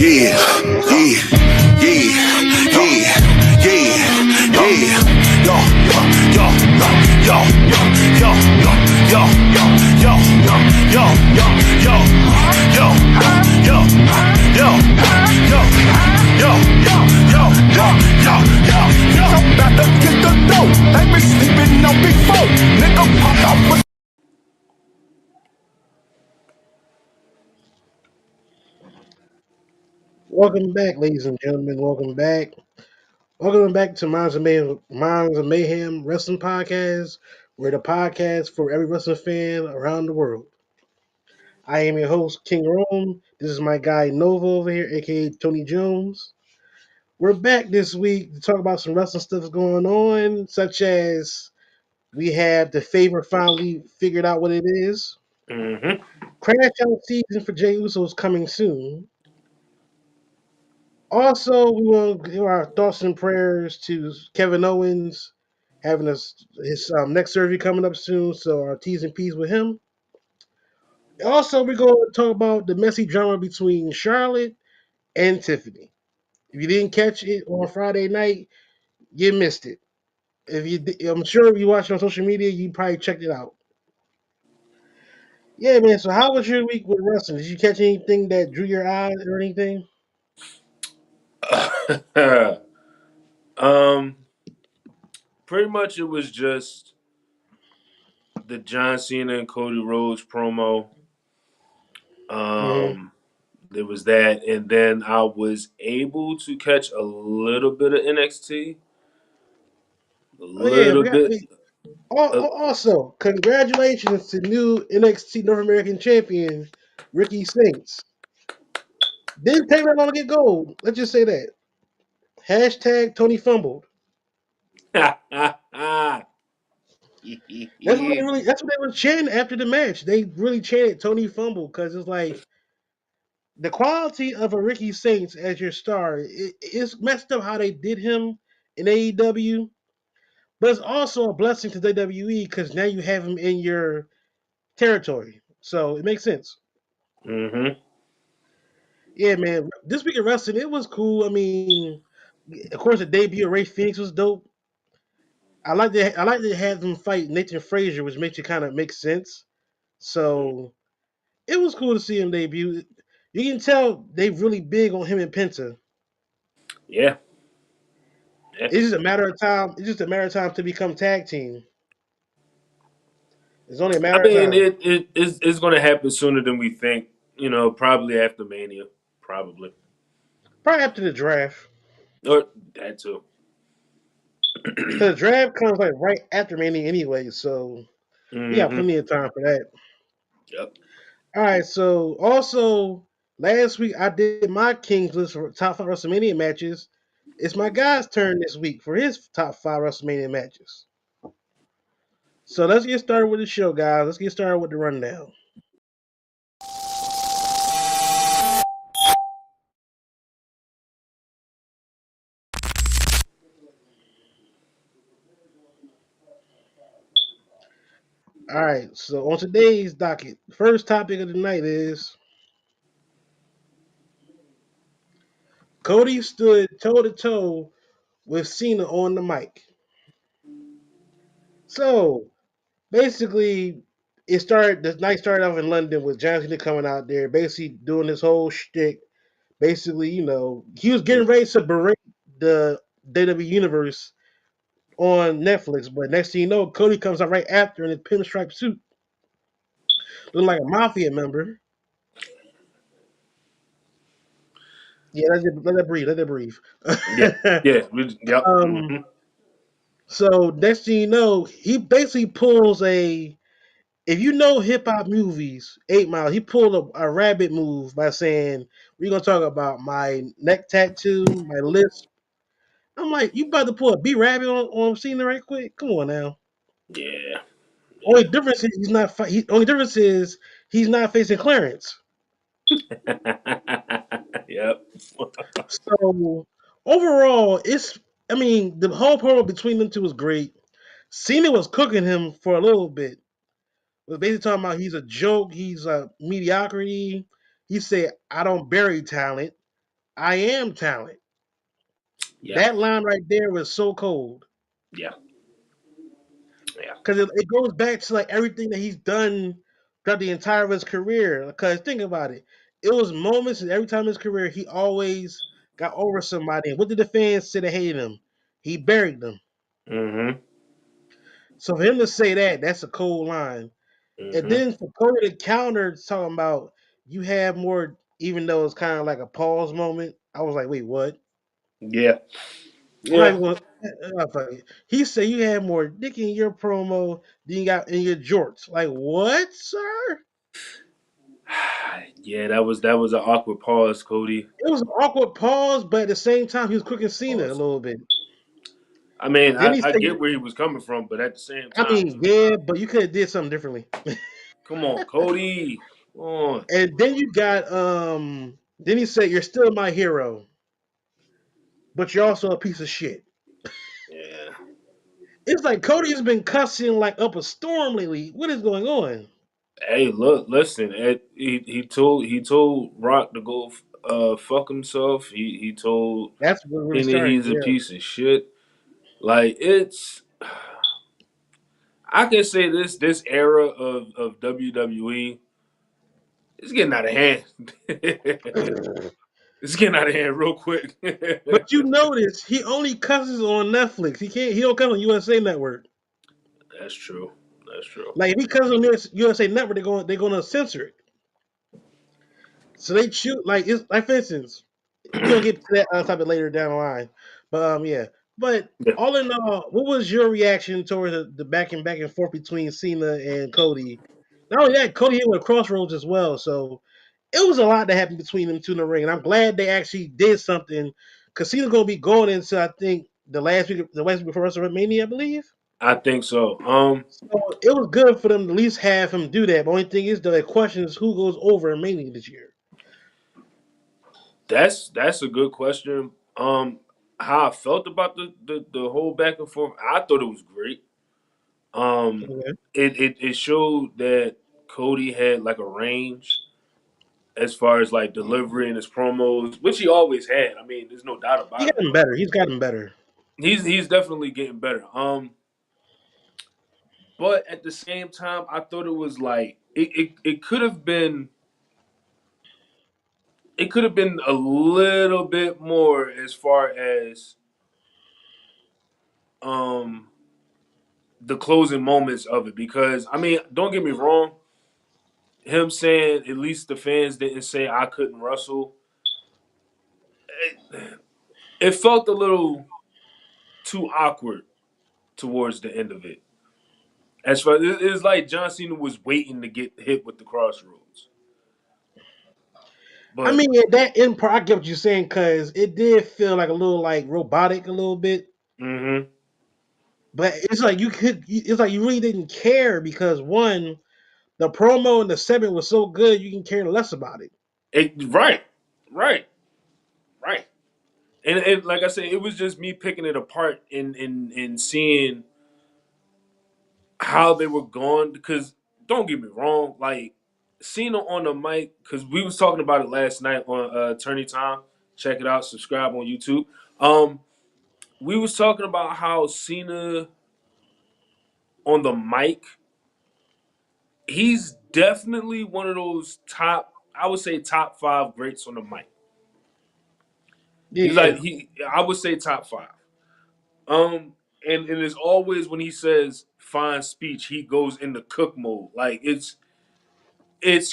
Yeah, yeah, yeah, yeah, yeah, yeah. Yo, yo, yo, yo, yo, yo, yo, yo, yo, yo, yo, yo, yo, yo, yo, yo, yo. I'm about to get the dough. They been sleeping on before. Nigga pop out with. Welcome back, ladies and gentlemen. Welcome back. Welcome back to Minds of Mayhem Wrestling Podcast. We're the podcast for every wrestling fan around the world. I am your host, King Rome. This is my guy Nova over here, aka Tony Jones. We're back this week to talk about some wrestling stuff going on, such as we have the favor finally figured out what it is. Mm-hmm. Crash out season for Jey Uso's coming soon. Also, we want to give our thoughts and prayers to Kevin Owens having his next surgery coming up soon. So our T's and P's with him. Also, we're going to talk about the messy drama between Charlotte and Tiffany. If you didn't catch it on Friday night, you missed it. I'm sure if you watched it on social media, you probably checked it out. Yeah, man. So how was your week with wrestling? Did you catch anything that drew your eyes or anything? um, Pretty much it was just the John Cena and Cody Rhodes promo. Hmm. Um, there was that, and then I was able to catch a little bit of NXT, a Oh yeah, little bit. Of, Also, congratulations to new NXT North American champion Ricky Saints. Didn't take that long to get gold. Let's just say that. Hashtag Tony fumbled. That's what they were chanting after the match. They really chanted Tony fumbled because it's like the quality of a Ricky Saints as your star. It's messed up how they did him in AEW, but it's also a blessing to WWE because now you have him in your territory. So it makes sense. mm-hmm. Yeah, man. This week of wrestling, it was cool. I mean, of course, the debut of Ray Phoenix was dope. I like that they had them fight Nathan Frazier, which makes it kind of make sense. So it was cool to see him debut. You can tell they really big on him and Penta. Yeah, yeah. It's just a matter of time. It's just a matter of time to become tag team. It's only a I matter of mean, time. it's going to happen sooner than we think. Probably after Mania, probably, Probably after the draft, or that too. because the draft comes like right after Mania anyway. So we got Mm-hmm. plenty of time for that. Yep. All right, so also last week I did my Kings list for top five WrestleMania matches. It's my guy's turn this week for his top five WrestleMania matches. So let's get started with the show, guys. Let's get started with the rundown. All right, so on today's docket, first topic of the night is Cody stood toe to toe with Cena on the mic. So basically, the night started off in London with John Cena coming out there, basically doing this whole shtick. Basically, he was getting ready to berate the WWE Universe on Netflix, but next thing you know, Cody comes out right after in a pinstripe suit, looking like a mafia member. Yeah, let that breathe. Let that breathe. Yeah, yeah, yep. um, Mm-hmm. so next thing you know, he basically pulls a. If you know hip hop movies, 8 Mile, he pulled a rabbit move by saying, "We're gonna talk about my neck tattoo, my lips." I'm like, you about to pull a B rabbit on Cena right quick? Come on now. Yeah, Only difference is he's not. Only difference is he's not facing Clarence. yep. So overall, it's. I mean, the whole promo between them two was great. Cena was cooking him for a little bit. Was basically talking about he's a joke, he's a mediocrity. He said, "I don't bury talent." I am talent. Yeah, That line right there was so cold yeah, yeah. because it goes back to like everything that he's done throughout the entire of his career. Because think about it, it was moments and every time in his career he always got over somebody. And what did the fans say that hated him? He buried them. Mm-hmm. So for him to say that, that's a cold line. And Mm-hmm. then for Cody to counter talking about you have more, even though it's kind of like a pause moment. I was like, wait, what? Yeah, I'm not yeah. even going. Fuck it. He said you had more dick in your promo than you got in your jorts. Like what, sir? Yeah, that was an awkward pause, Cody. It was an awkward pause, but at the same time, he was cooking Cena a Pause. little bit. I mean, Then I, he I said, get where he was coming from, but at the same I time, mean, yeah, but you could have did something differently. come on, Cody. Come on. And then you got then he said, you're still my hero, but you're also a piece of shit. Yeah. It's like Cody has been cussing like up a storm lately. What is going on? Hey, look, listen. He told Rock to go fuck himself. He told That's what really Kenny started. he's a Yeah. piece of shit. Like it's, I can say this era of WWE is getting out of hand. It's getting out of hand real quick. But you notice he only cusses on Netflix. He can't. He don't come on USA Network. That's true. That's true. Like if he comes on USA Network, they're going to censor it. So they choose like it's like for instance, we're gonna get to that topic later down the line. But yeah. But Yeah. all in all, what was your reaction towards the back and forth between Cena and Cody? Not only that, Cody hit with Crossroads as well. So it was a lot that happened between them two in the ring, and I'm glad they actually did something. Cause Cena's gonna be going into I think the last week before WrestleMania, I believe. I think so. So it was good for them to at least have him do that. But only thing is, the question is who goes over in Mania this year. That's a good question. How I felt about the whole back and forth, I thought it was great. Um, Okay. it showed that Cody had like a range as far as like delivery and his promos, which he always had. I mean, there's no doubt He about it. got him But better. He's gotten better. he's definitely getting better. But at the same time, I thought it was like it could have been a little bit more as far as um the closing moments of it, because I mean, don't get me wrong, him saying at least the fans didn't say I couldn't wrestle, it felt a little too awkward towards the end of it. As far it's like John Cena was waiting to get hit with the crossroads. I But mean, yeah, that in part, I get what you're saying because it did feel like a little like robotic a little bit. mm-hmm. But it's like it's like you really didn't care because one, the promo and the segment was so good, you can care less about it. Right, right, right. And like I said, it was just me picking it apart and seeing how they were going. Because don't get me wrong, like Cena on the mic, because we was talking about it last night on Attorney Time. Check it out. Subscribe on YouTube. Um, we was talking about how Cena on the mic, he's definitely one of those top, I would say top five greats on the mic. Yeah, He's like yeah. I would say top five. Um, and it's always when he says fine speech, he goes into cook mode. Like it's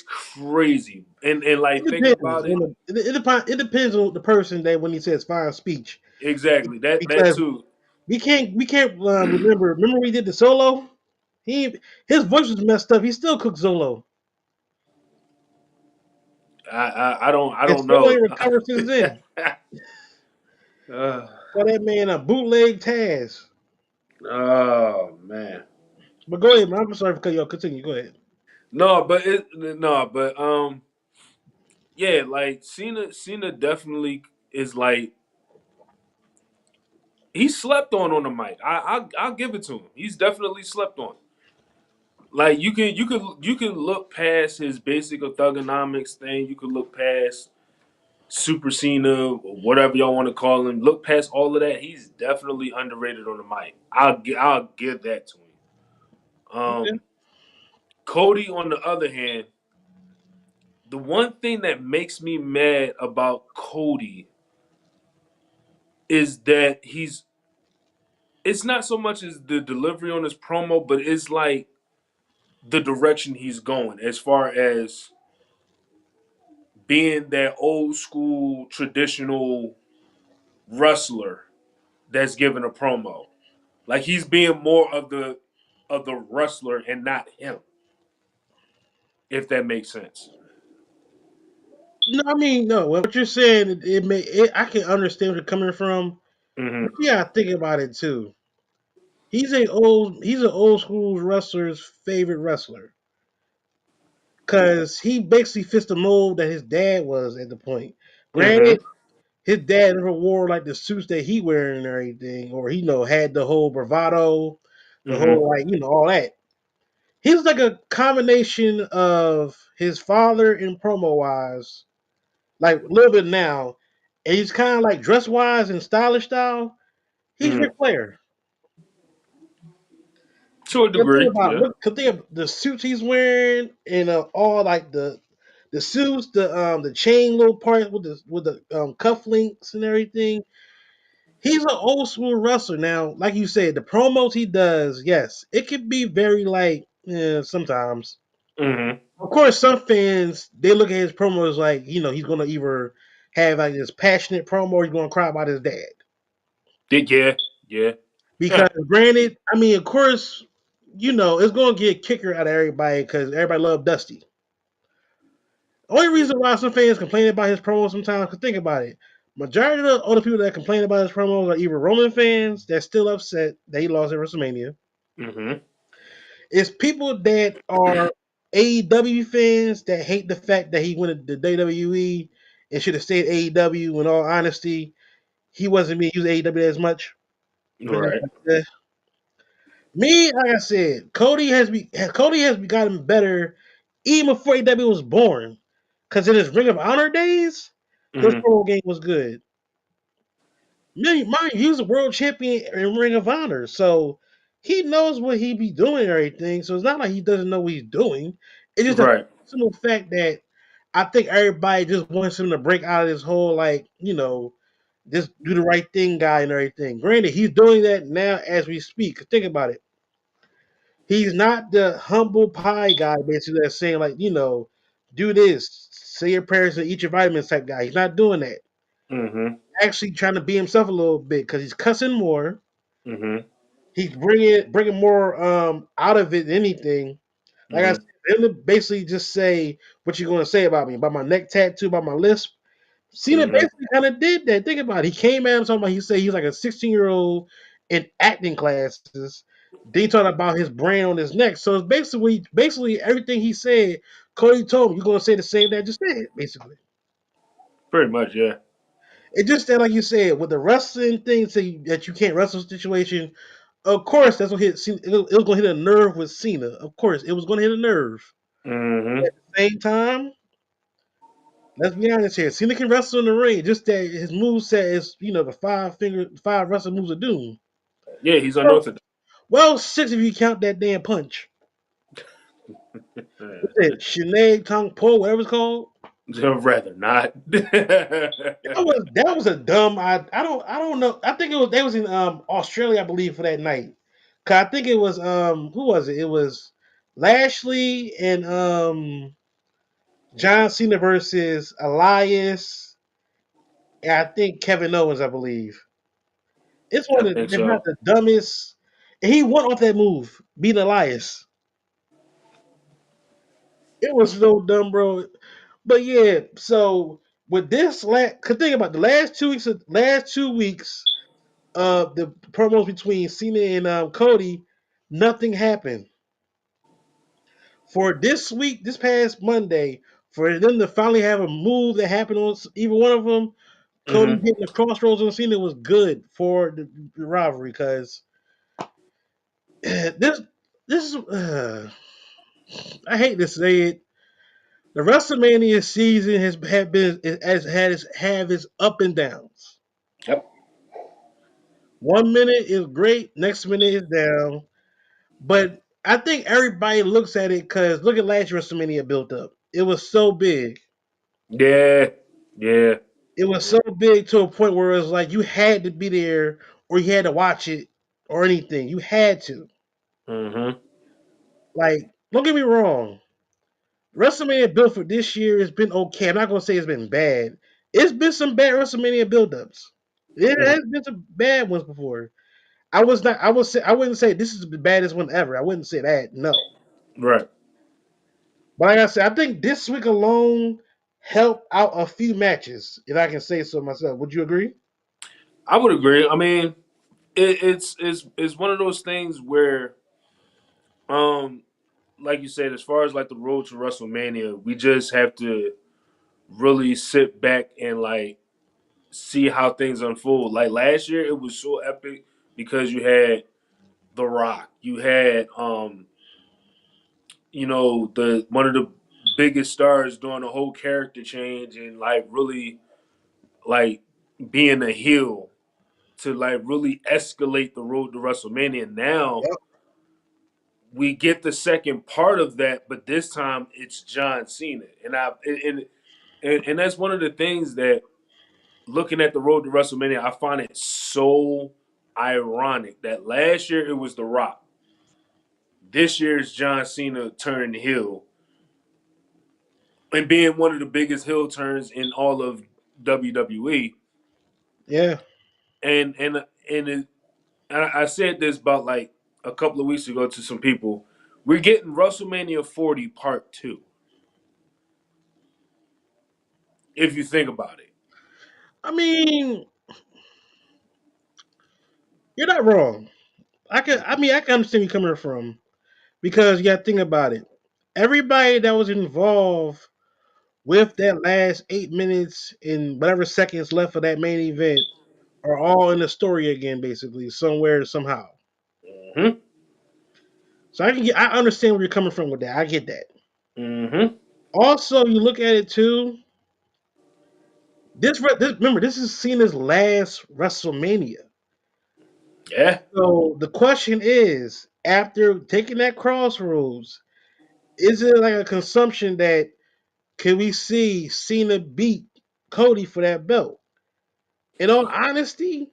crazy. And It like thinking depends about it, on it depends on the person that when he says fine speech exactly that because too. we can't remember we did the solo. He his voice was messed up. He still cooked solo, I and don't solo know. ain't recovered since then. uh, Call that man a bootleg Taz. oh man. But go ahead, man. I'm sorry for cutting you off. Continue. Go ahead. No, but yeah, like Cena definitely is like he slept on the mic. I'll give it to him. He's definitely slept on. Like you can look past his basic thugonomics thing. You could look past Super Cena, or whatever y'all want to call him. Look past all of that, he's definitely underrated on the mic. I'll give that to him. Okay. Cody, on the other hand, the one thing that makes me mad about Cody is that it's not so much as the delivery on his promo, but it's like the direction he's going as far as being that old school traditional wrestler that's giving a promo. Like he's being more of the wrestler and not him, if that makes sense. No, I mean, no. What you're saying, I can understand where you're coming from. But Hmm. you gotta think about it too. He's an old school wrestler's favorite wrestler because he basically fits the mold that his dad was at the point. Hmm. Granted, his dad never wore like the suits that he wearing and everything, or he had the whole bravado, the Hmm. whole all that. He's like a combination of his father in promo wise, like a little bit now, and he's kind of like dress wise and stylish style. He's Hmm. Ric Flair. To a Think degree, about yeah. look, think of the suits he's wearing and all like the suits, the chain little part with the cufflinks and everything. He's an old school wrestler now. Like you said, the promos he does, yes, it could be very like sometimes. Hmm. Of course, some fans they look at his promos like he's gonna either have like this passionate promo or he's gonna cry about his dad. Yeah, yeah. Because granted, I mean, of course, it's gonna get a kicker out of everybody because everybody love Dusty. Only reason why some fans complain about his promos sometimes, because think about it. Majority of the other people that complain about his promos are either Roman fans that's still upset that he lost at WrestleMania. Hmm. It's people that are AEW fans that hate the fact that he went to WWE and should have stayed AEW. In all honesty, he wasn't being used AEW as much. Put it Right. like that. Me, like I said, Cody has gotten better even before AEW was born. Because in his Ring of Honor days, his Hmm. promo game was good. Mind you, he was a world champion in Ring of Honor, so he knows what he be doing and everything. So it's not like he doesn't know what he's doing. It's just a Right. simple fact that I think everybody just wants him to break out of this whole just do the right thing guy and everything. Granted, he's doing that now as we speak. Think about it. He's not the humble pie guy, basically, that's saying do this, say your prayers and eat your vitamins type guy. He's not doing that. Hmm. Actually, trying to be himself a little bit because he's cussing more. Hmm. He's bringing more out of it than anything. Like I said, Hmm. he'll basically just say what you're going to say about me, about my neck tattoo, about my lisp. Cena Hmm. basically kind of did that. Think about it. He came at him talking about he said he's like a 16-year-old in acting classes. Then he talked about his brain on his neck. So it's basically everything he said. Cody told him you're gonna say the same that I just said. Basically, Pretty much, yeah. it just that like you said with the wrestling thing, say that you can't wrestle situation. Of course, that's what hit. It was gonna hit a nerve with Cena. Of course, it was gonna hit a nerve. Hmm. At the same time, let's be honest here. Cena can wrestle in the ring. Just that his move set is, the five wrestling moves of doom. Yeah, he's Well, unorthodox. well, six if you count that damn punch. What's that? Sinead Kong Po, whatever it's called. Rather not. That was a dumb. I don't know. I think they was in Australia, I believe, for that night. Cause I think it was who was it? It was Lashley and John Cena versus Elias, and I think Kevin Owens, I believe. It's I one of think if not so. the dumbest. And he won off that move, beating Elias. It was so dumb, bro. But yeah, so with this cause think about the last 2 weeks of the promos between Cena and Cody, nothing happened. For this week, this past Monday, for them to finally have a move that happened on either one of them, Cody Hmm. hitting the crossroads on Cena was good for the rivalry because this this is I hate to say it, The WrestleMania season has had its up and downs. Yep. 1 minute is great, next minute is down. But I think everybody looks at it because look at last year's WrestleMania built up. It was so big. Yeah. Yeah. It was so big to a point where it was like you had to be there or you had to watch it or anything. You had to. Mm-hmm. Like, don't get me wrong. WrestleMania build for this year has been okay. I'm not gonna say it's been bad. It's been some bad WrestleMania build-ups. It has been some bad ones before. I was not. I would say. I wouldn't say this is the baddest one ever. I wouldn't say that. No. Right. But like I said, I think this week alone helped out a few matches, if I can say so myself. Would you agree? I would agree. I mean, it's one of those things where, um, like you said, as far as like the road to WrestleMania, we just have to really sit back and like see how things unfold. Like last year, it was so epic because you had The Rock, you had the one of the biggest stars doing a whole character change and like really like being a heel to like really escalate the road to WrestleMania. Now Yep. we get the second part of that, but this time it's John Cena, and that's one of the things that looking at the road to WrestleMania, I find it so ironic that last year it was The Rock, this year it's John Cena turning heel and being one of the biggest heel turns in all of WWE. Yeah. And I said this about like a couple of weeks ago to some people. We're getting WrestleMania 40 Part 2, if you think about it. I mean, you're not wrong. I can. I mean, I can understand you coming from because you got to think about it. Everybody that was involved with that last 8 minutes and whatever seconds left of that main event are all in the story again, basically, somewhere, somehow. Hmm. So I understand where you're coming from with that. I get that. Hmm. Also, you look at it too. Remember, this is Cena's last WrestleMania. Yeah. So the question is, after taking that crossroads, is it like a consumption that can we see Cena beat Cody for that belt? In all honesty,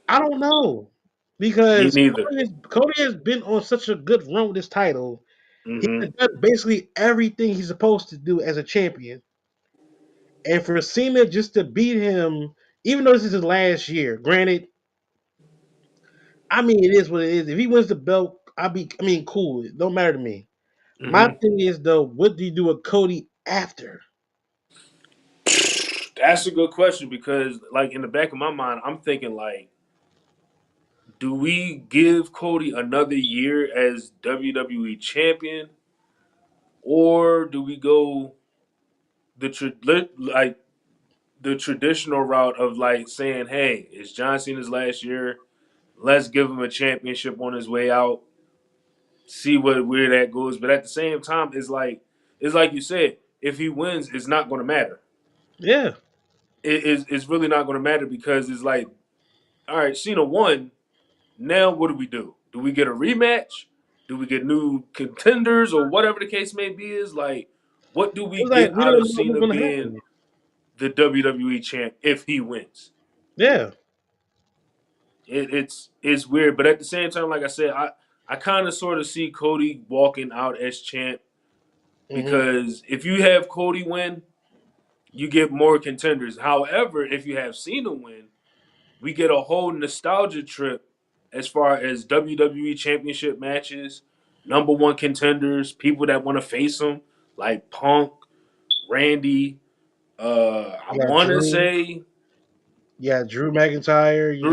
I don't know Me because neither. Cody has been on such a good run with this title. He has Hmm. done basically everything he's supposed to do as a champion. And for Cena just to beat him, even though this is his last year, granted, I mean it is what it is. If he wins the belt, I mean, cool. It don't matter to me. My Hmm. thing is though, what do you do with Cody after? That's a good question because, like, in the back of my mind, I'm thinking, like, do we give Cody another year as WWE champion, or do we go like the traditional route of like saying, "Hey, it's John Cena's last year. Let's give him a championship on his way out. See where that goes." But at the same time, it's like you said, if he wins, it's not going to matter. Yeah. It's really not going to matter because it's like, all right, Cena won. Now what do we do? Do we get a rematch? Do we get new contenders or whatever the case may be? Is like, what do we It's like get we out don't of know what's Cena gonna being happen. the WWE champ if he wins? Yeah. It's weird, but at the same time, like I said, I kind of sort of see Cody walking out as champ Hmm. because if you have Cody win, you get more contenders. However, if you have Cena win, we get a whole nostalgia trip as far as WWE Championship matches, number one contenders, people that want to face them, like Punk, Randy. I You got want to Drew. say You got Drew McIntyre. Drew,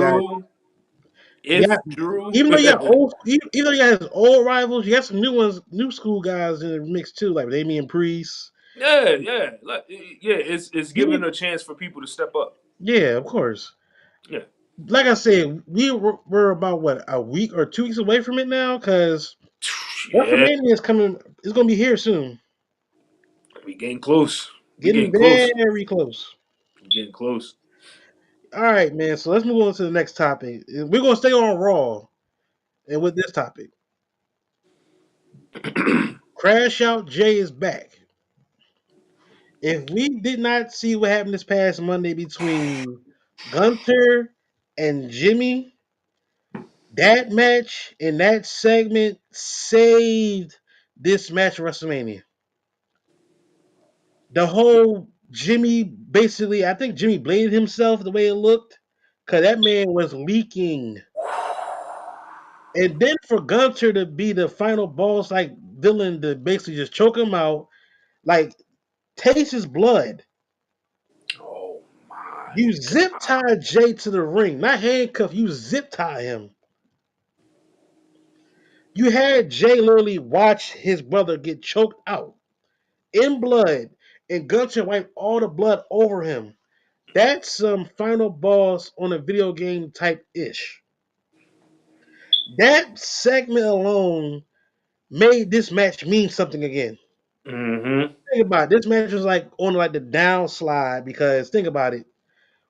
You got if Drew. even though you got even though you got his old rivals, you got some new ones, new school guys in the mix too, like Damian Priest. Yeah, yeah, yeah. It's You giving a chance for people to step up. Yeah, of course. Yeah, Like I said, we're about what a week or 2 weeks away from it now because yeah. WrestleMania is coming. It's gonna be here soon. We getting close. We Getting getting close. very close. We getting close. All right, man. So let's move on to the next topic. We're gonna stay on Raw, and with this topic, Crash Out Jay is back. If we did not see what happened this past Monday between Gunter and Jimmy, that match and that segment saved this match at WrestleMania. The whole Jimmy basically, I think Jimmy bladed himself the way it looked, because that man was leaking. And then for Gunter to be the final boss, like villain, to basically just choke him out, like taste his blood. Oh my You zip god. tie Jay to the ring, not handcuff. You zip tie him. You had Jay literally watch his brother get choked out in blood, and Gunter wiped all the blood over him. That's some final boss on a video game type ish. That segment alone made this match mean something again. Mm-hmm. Think about it. This match was like on like the downslide because think about it.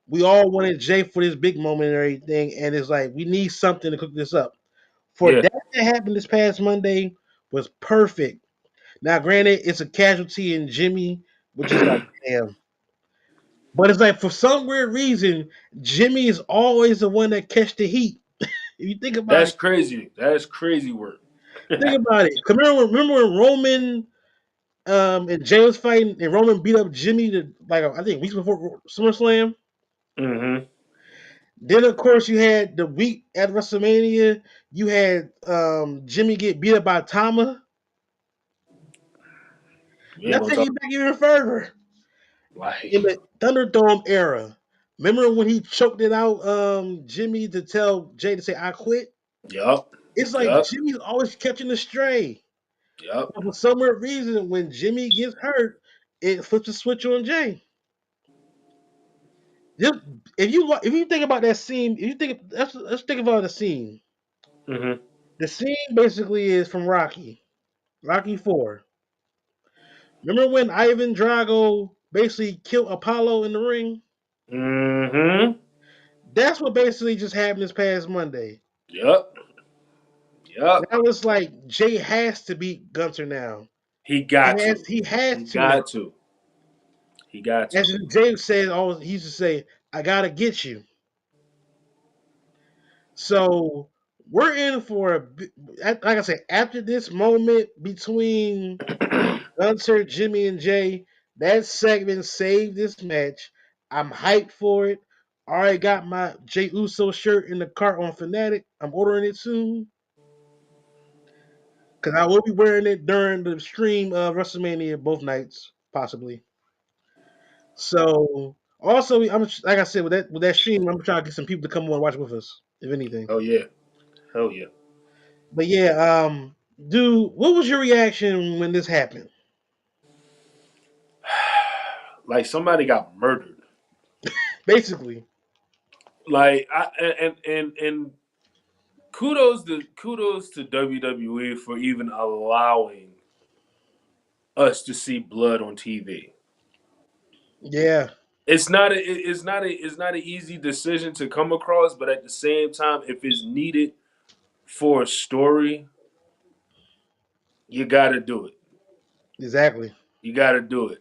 We all wanted Jay for this big moment and everything, and it's like we need something to cook this up. For Yeah, that to happen this past Monday was perfect. Now, granted, it's a casualty in Jimmy, which is like damn. But it's like for some weird reason, Jimmy is always the one that catch the heat. If you think about that's it, crazy. That's crazy work. think about it. 'Cause remember when Roman and Jay was fighting, and Roman beat up Jimmy to like I think weeks before SummerSlam. Mm-hmm. Then of course you had the week at WrestleMania. You had Jimmy get beat up by Tama. We ain't Now gonna take talk it back even further like in the Thunderdome era. Remember when he choked it out, Jimmy to tell Jay to say "I quit." yup. It's like Yup. Jimmy's always catching the stray. Yup. But for some weird reason, when Jimmy gets hurt, it flips the switch on Jay. Just if you think about that scene, if you think let's think about the scene. Mm-hmm. The scene basically is from Rocky Four. Remember when Ivan Drago basically killed Apollo in the ring? Mm-hmm. That's what basically just happened this past Monday. Yup. Yup. Now it's like Jay has to beat Gunter now. He got to. He has He to now. got to. He got to. As Jay said, always he used to say, "I gotta get you." So we're in for like I said, after this moment between Gunter, Jimmy, and Jay, that segment saved this match. I'm hyped for it. Already got my Jay Uso shirt in the cart on Fanatic. I'm ordering it soon because I will be wearing it during the stream of WrestleMania both nights, possibly. So also, I'm like I said with that stream, I'm trying to get some people to come on and watch with us, if anything. Oh yeah. Hell yeah. But yeah, dude, what was your reaction when this happened? Like somebody got murdered. Basically, Like I and kudos to WWE for even allowing us to see blood on TV. yeah, It's not an easy decision to come across, but at the same time, if it's needed for a story, you gotta do it. exactly. You gotta do it.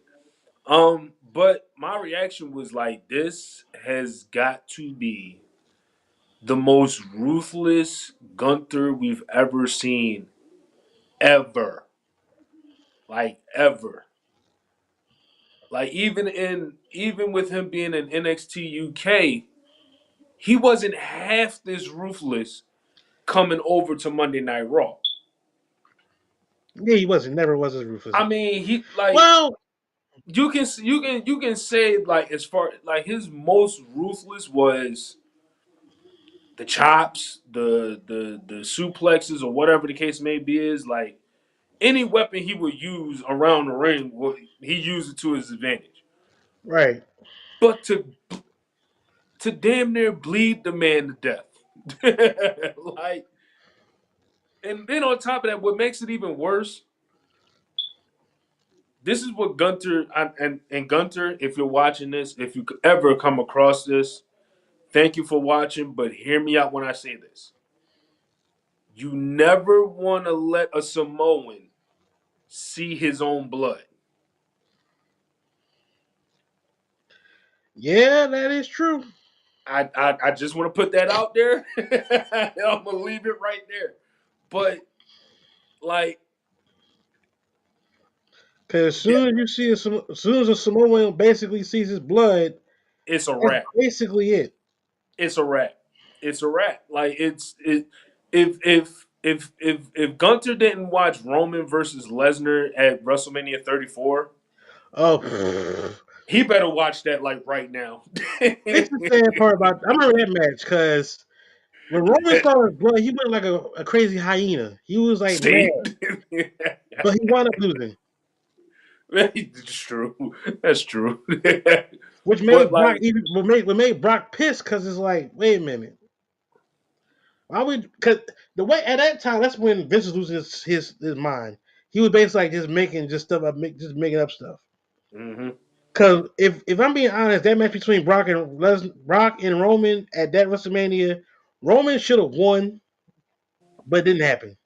But my reaction was like, this has got to be the most ruthless Gunther we've ever seen, ever. Like ever. Like even with him being in NXT UK, he wasn't half this ruthless coming over to Monday Night Raw. Yeah, he wasn't. Never was as ruthless. I mean, he like Well, you can say like as far like his most ruthless was the chops, the suplexes or whatever the case may be is like any weapon he would use around the ring, he used it to his advantage. right. But to damn near bleed the man to death, like, and then on top of that, what makes it even worse, this is what and Gunter, if you're watching this, if you could ever come across this, thank you for watching, but hear me out when I say this. You never want to let a Samoan see his own blood. Yeah, that is true. I just want to put that out there. I'm gonna leave it right there. But like, Because as yeah, soon as you see as soon as a Samoan basically sees his blood, it's a that's wrap. basically it. It's a wrap. It's a wrap. Like if Gunter didn't watch Roman versus Lesnar at WrestleMania 34, Oh, he better watch that like right now. it's the sad part about. I remember that match because when Roman saw his blood, he went like a crazy hyena. He was like See, mad, but he wound up losing, it's true. That's true. which But made Brock like, even what made Brock pissed because it's like, wait a minute, why would because the way at that time that's when Vince was losing his mind. He was basically like just making just stuff up, just making up stuff. hmm Because if I'm being honest, that match between Brock and Roman at that WrestleMania, Roman should have won, but it didn't happen.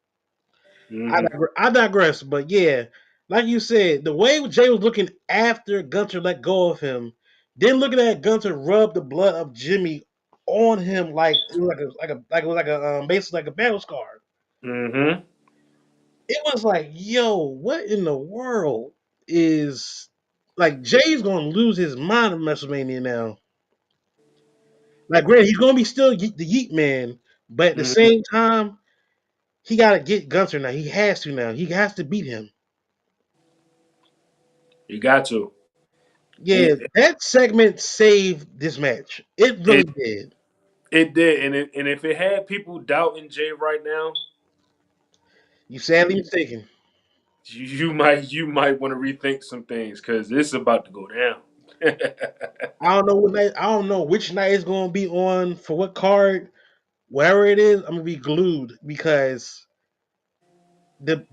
hmm I digress, but yeah, like you said, the way Jay was looking after Gunter let go of him, then looking at Gunter rub the blood of Jimmy on him like it was like it was like a basically like a battle scar. hmm It was like, yo, what in the world is like Jay's gonna lose his mind in WrestleMania now. Like, granted, he's gonna be still the Yeet Man, but at the hmm same time, he gotta get Gunter now. He has to now. He has to beat him. You got to. Yeah, It, that segment saved this match. It really it did. it did, and if it had people doubting Jay right now, You sadly mistaken. you might want to rethink some things because it's about to go down. I don't know what night. I don't know which night it's gonna be on for what card. Wherever it is, I'm gonna be glued because the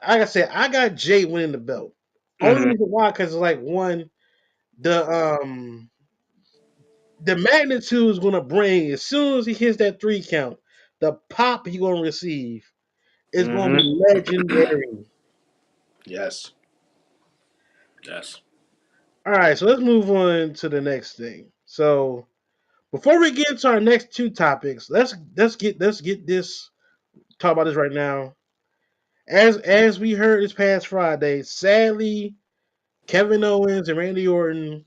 like I said, I got Jay winning the belt. Only hmm reason why, because it's like one, the um the magnitude is gonna bring as soon as he hits that 3 count, the pop he gonna receive is gonna hmm be legendary. Yes. Yes. All right, so let's move on to the next thing. So before we get into our next two topics, let's get this talk about this right now. As we heard this past Friday, sadly, Kevin Owens and Randy Orton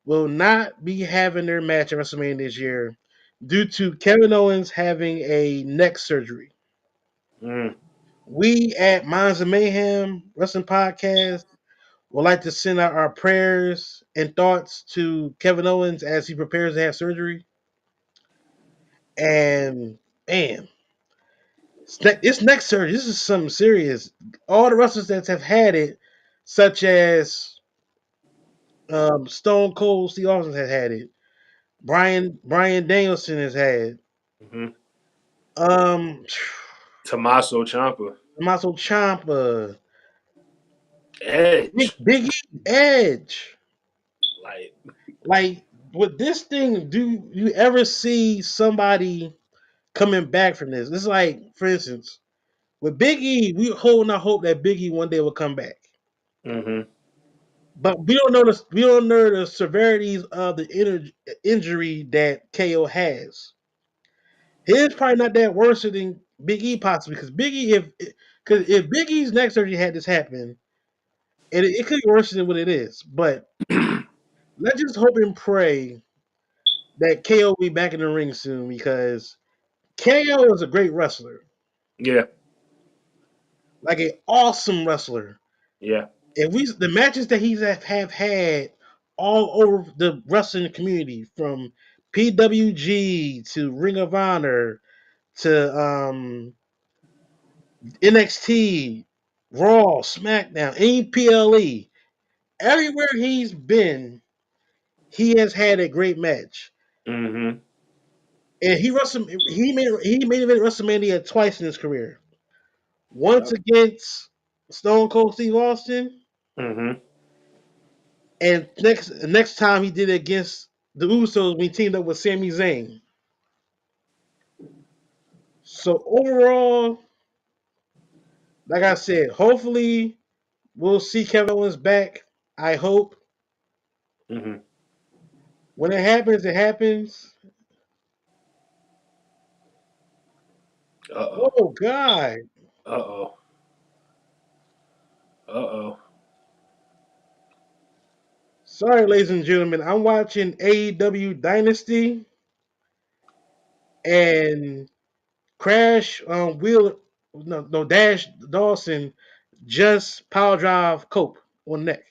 will not be having their match at WrestleMania this year due to Kevin Owens having a neck surgery. Mm. We at Minds of Mayhem Wrestling Podcast would like to send out our prayers and thoughts to Kevin Owens as he prepares to have surgery. And man, this next surgery, this is something serious. All the wrestlers that have had it, such as Stone Cold Steve Austin has had it. Brian Danielson has had. hmm Um, Tommaso Ciampa, Tommaso Ciampa, Edge, Big E, Edge. like, Like, would this thing do you ever see somebody coming back from this? It's like, for instance, with Big E, we holding our hope that Big E one day will come back. hmm But we don't know the severities of the injury that KO has. His probably not that worse than Big E possibly because Big E if Big E's neck surgery had this happen, and it could be worse than what it is. But let's just hope and pray that KO will be back in the ring soon because KO is a great wrestler, yeah, like an awesome wrestler. yeah, If we the matches that he's have had all over the wrestling community from PWG to Ring of Honor to NXT, Raw, SmackDown, APLE, everywhere he's been, he has had a great match. hmm And he made event WrestleMania twice in his career. Once yep, against Stone Cold Steve Austin, Mm-hmm. and next time he did it against the Usos when he teamed up with Sami Zayn. So overall, like I said, hopefully we'll see Kevin Owens back. I hope Mm-hmm. when it happens, it happens. Uh-oh. Oh God! Uh-oh. Uh-oh. Sorry, ladies and gentlemen, I'm watching AEW Dynasty and Crash Wheel no Dash Dawson just power drive Cope on neck.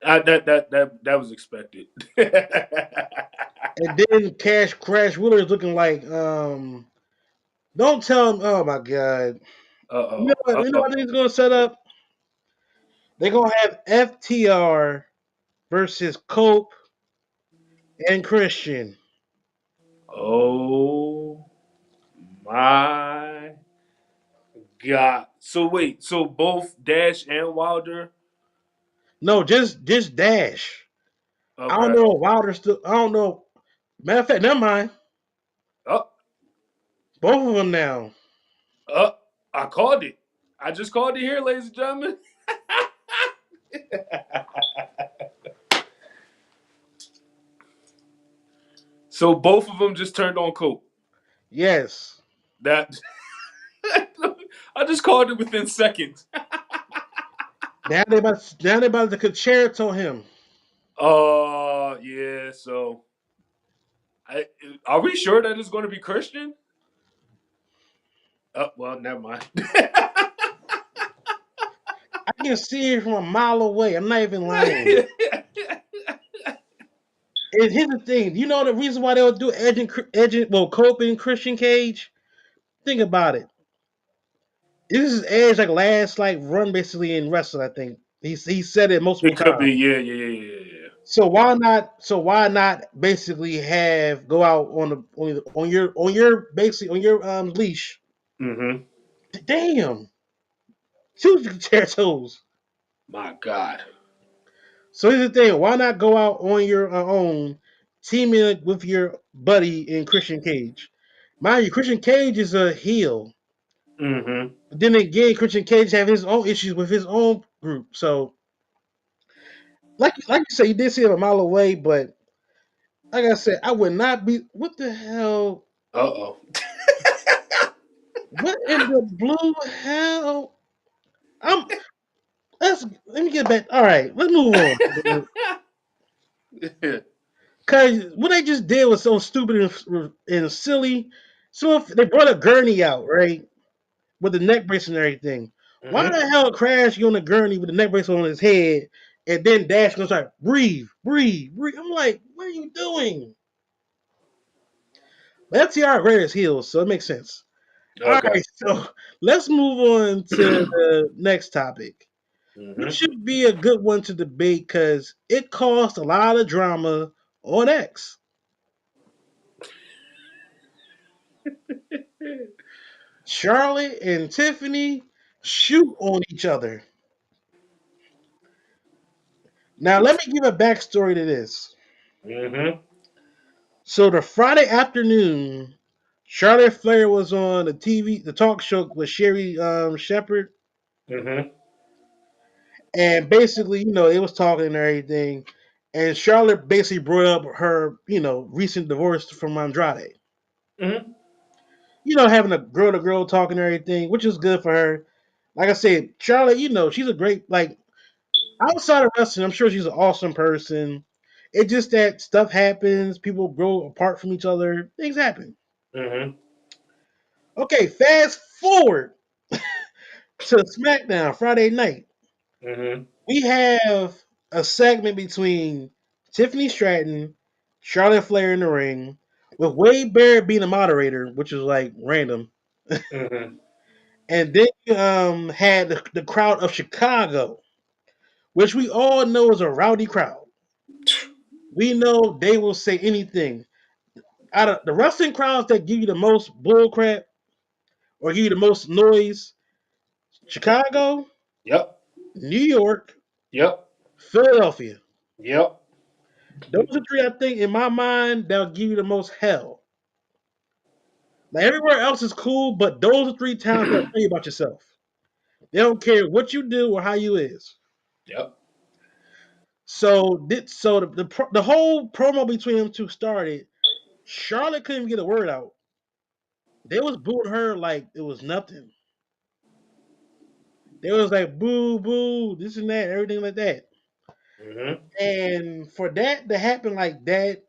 That was expected. And then Crash Wheeler is looking like don't tell him, oh my god. Uh-oh. You know what Uh-oh. he's gonna set up? They're gonna have FTR versus Cope and Christian. Oh my God. So wait, so both Dash and Wilder? No, just Dash. I don't Okay. know if Wilder still I don't know. Matter of fact, never mind. Oh, Both of them now. oh, I called it. I just called it here, ladies and gentlemen. So both of them just turned on coke. Yes. That I just called it within seconds. Now they about to concerto him. Yeah. So, I, are we sure that it's going to be Christian? Oh, well, never mind. I can see it from a mile away. I'm not even lying. And here's the thing. You know the reason why they'll do Cope and Christian Cage? Think about it. This is Edge like last like run basically in wrestling. I think he said it multiple It could be. times. Yeah. Yeah. Yeah. Yeah. Yeah. So why not? So why not basically have go out on your basically on your leash? Mm-hmm. Damn, two concertos. My God. So here's the thing: why not go out on your own, teaming with your buddy in Christian Cage? Mind you, Christian Cage is a heel. Mm-hmm. But then again, Christian Cage have his own issues with his own group. So, like you said, you did see him a mile away, but like I said, I would not be. What the hell? Uh-oh. What in the blue hell? I'm. Let me get back. All right, let's move on. Cause what they just did was so stupid and silly. So if they brought a gurney out, right, with the neck brace and everything, why Mm-hmm. the hell Crash you on a gurney with the neck brace on his head, and then Dash gonna start breathe, breathe, breathe? I'm like, what are you doing? But FTR greatest heels, so it makes sense. All Okay. right, so let's move on to the next topic. Which Mm-hmm. should be a good one to debate because it caused a lot of drama on X. Charlotte and Tiffany shoot on each other. Now, let me give a backstory to this. Mm-hmm. So, the Friday afternoon, Charlotte Flair was on the TV, the talk show with Sherry Shepard, Mm-hmm. and basically, it was talking and everything. And Charlotte basically brought up her, recent divorce from Andrade. Mm-hmm. Having a girl to girl talking and everything, which is good for her. Like I said, Charlotte, she's a great, like, outside of wrestling, I'm sure she's an awesome person. It's just that stuff happens, people grow apart from each other, things happen. Mm-hmm. Okay, fast forward to SmackDown Friday night. Mm-hmm. We have a segment between Tiffany Stratton, Charlotte Flair in the ring, with Wade Barrett being a moderator, which is like random. Mm-hmm. And then you had the crowd of Chicago, which we all know is a rowdy crowd. We know they will say anything. Out of the wrestling crowds that give you the most bull crap or give you the most noise, Chicago, Yep. New York, Yep. Philadelphia. Yep. Those are three I think in my mind that'll give you the most hell. Like everywhere else is cool, but those are three towns that tell you about yourself. They don't care what you do or how you is. Yep. The whole promo between them two started. Charlotte couldn't even get a word out. They was booing her like it was nothing. They was like boo boo, this and that, everything like that. Mm-hmm. And for that to happen like that,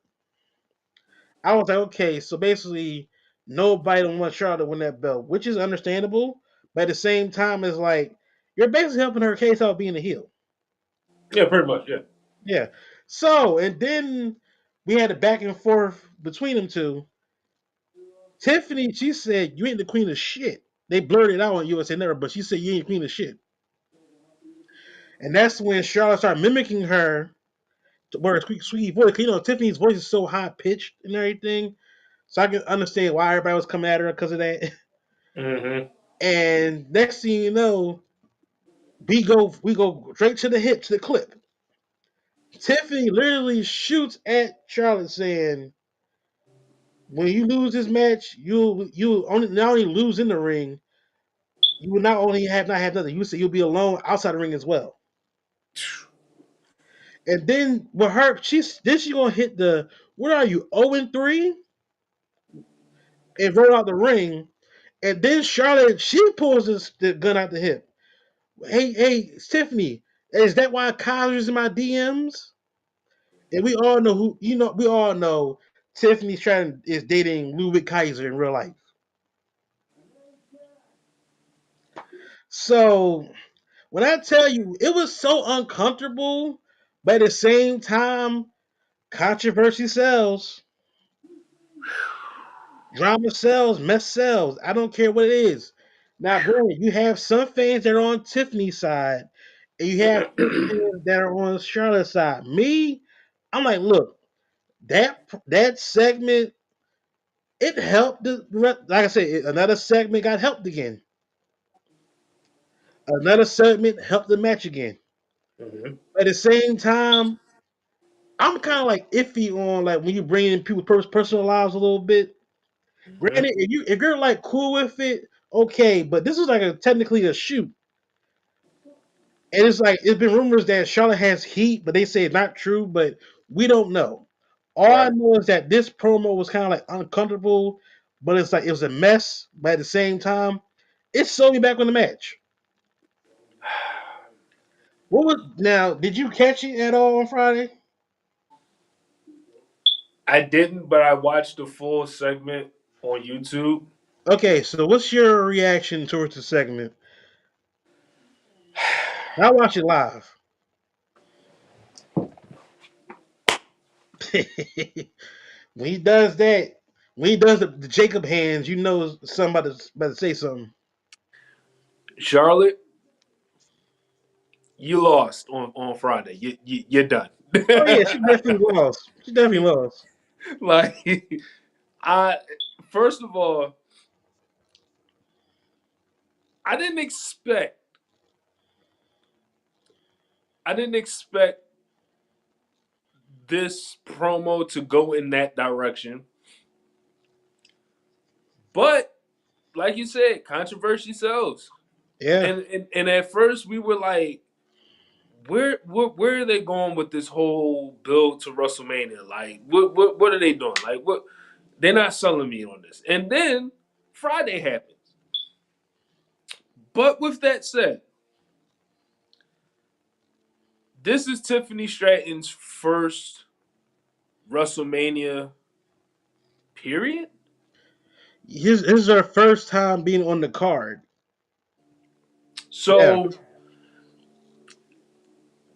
I was like, okay, so basically nobody don't want Charlotte to win that belt, which is understandable. But at the same time, it's like you're basically helping her case out being a heel. Yeah, pretty much. Yeah. Yeah. So and then we had a back and forth between them two. Tiffany, she said, "You ain't the queen of shit." They blurred it out on USA Network, but she said, "You ain't queen of shit." And that's when Charlotte started mimicking her, where a squeaky voice. You know, Tiffany's voice is so high pitched and everything, so I can understand why everybody was coming at her because of that. Mm-hmm. And next thing you know, we go straight to the hip to the clip. Tiffany literally shoots at Charlotte, saying, "When you lose this match, you only not only lose in the ring, you will not only have not have nothing. You say you'll be alone outside the ring as well." And then with her, she gonna hit the what are you 0-3 and roll out the ring. And then Charlotte she pulls the gun out the hip. Hey, Tiffany, is that why Kyler's in my DMs? And we all know who you know. We all know Tiffany Stratton is dating Ludwig Kaiser in real life. So when I tell you, it was so uncomfortable, but at the same time, controversy sells. Drama sells, mess sells. I don't care what it is. Now, granted, you have some fans that are on Tiffany's side, and you have some fans that are on Charlotte's side. Me, I'm like, look, that segment, it helped. Like I said, another segment got helped again. Another segment helped the match again. Mm-hmm. At the same time, I'm kind of like iffy on like when you bring in people's personal lives a little bit. Mm-hmm. Granted, if you're like cool with it, okay. But this is like technically a shoot, and it's like it's been rumors that Charlotte has heat, but they say it's not true. But we don't know. All I Right. know is that this promo was kind of like uncomfortable, but it's like it was a mess. But at the same time, it sold me back on the match. What was now? Did you catch it at all on Friday? I didn't, but I watched the full segment on YouTube. Okay, so what's your reaction towards the segment? I watch it live. When he does that, when he does the Jacob hands, you know somebody's about to say something. Charlotte, you lost on Friday. You're done. Oh yeah, she definitely lost. She definitely lost. Like I first of all, I didn't expect I didn't expect this promo to go in that direction. But like you said, controversy sells. Yeah, And at first we were like, where are they going with this whole build to WrestleMania? Like what are they doing? Like what they're not selling me on this. And then Friday happens. But with that said, this is Tiffany Stratton's first WrestleMania period. his is her first time being on the card. Yeah, So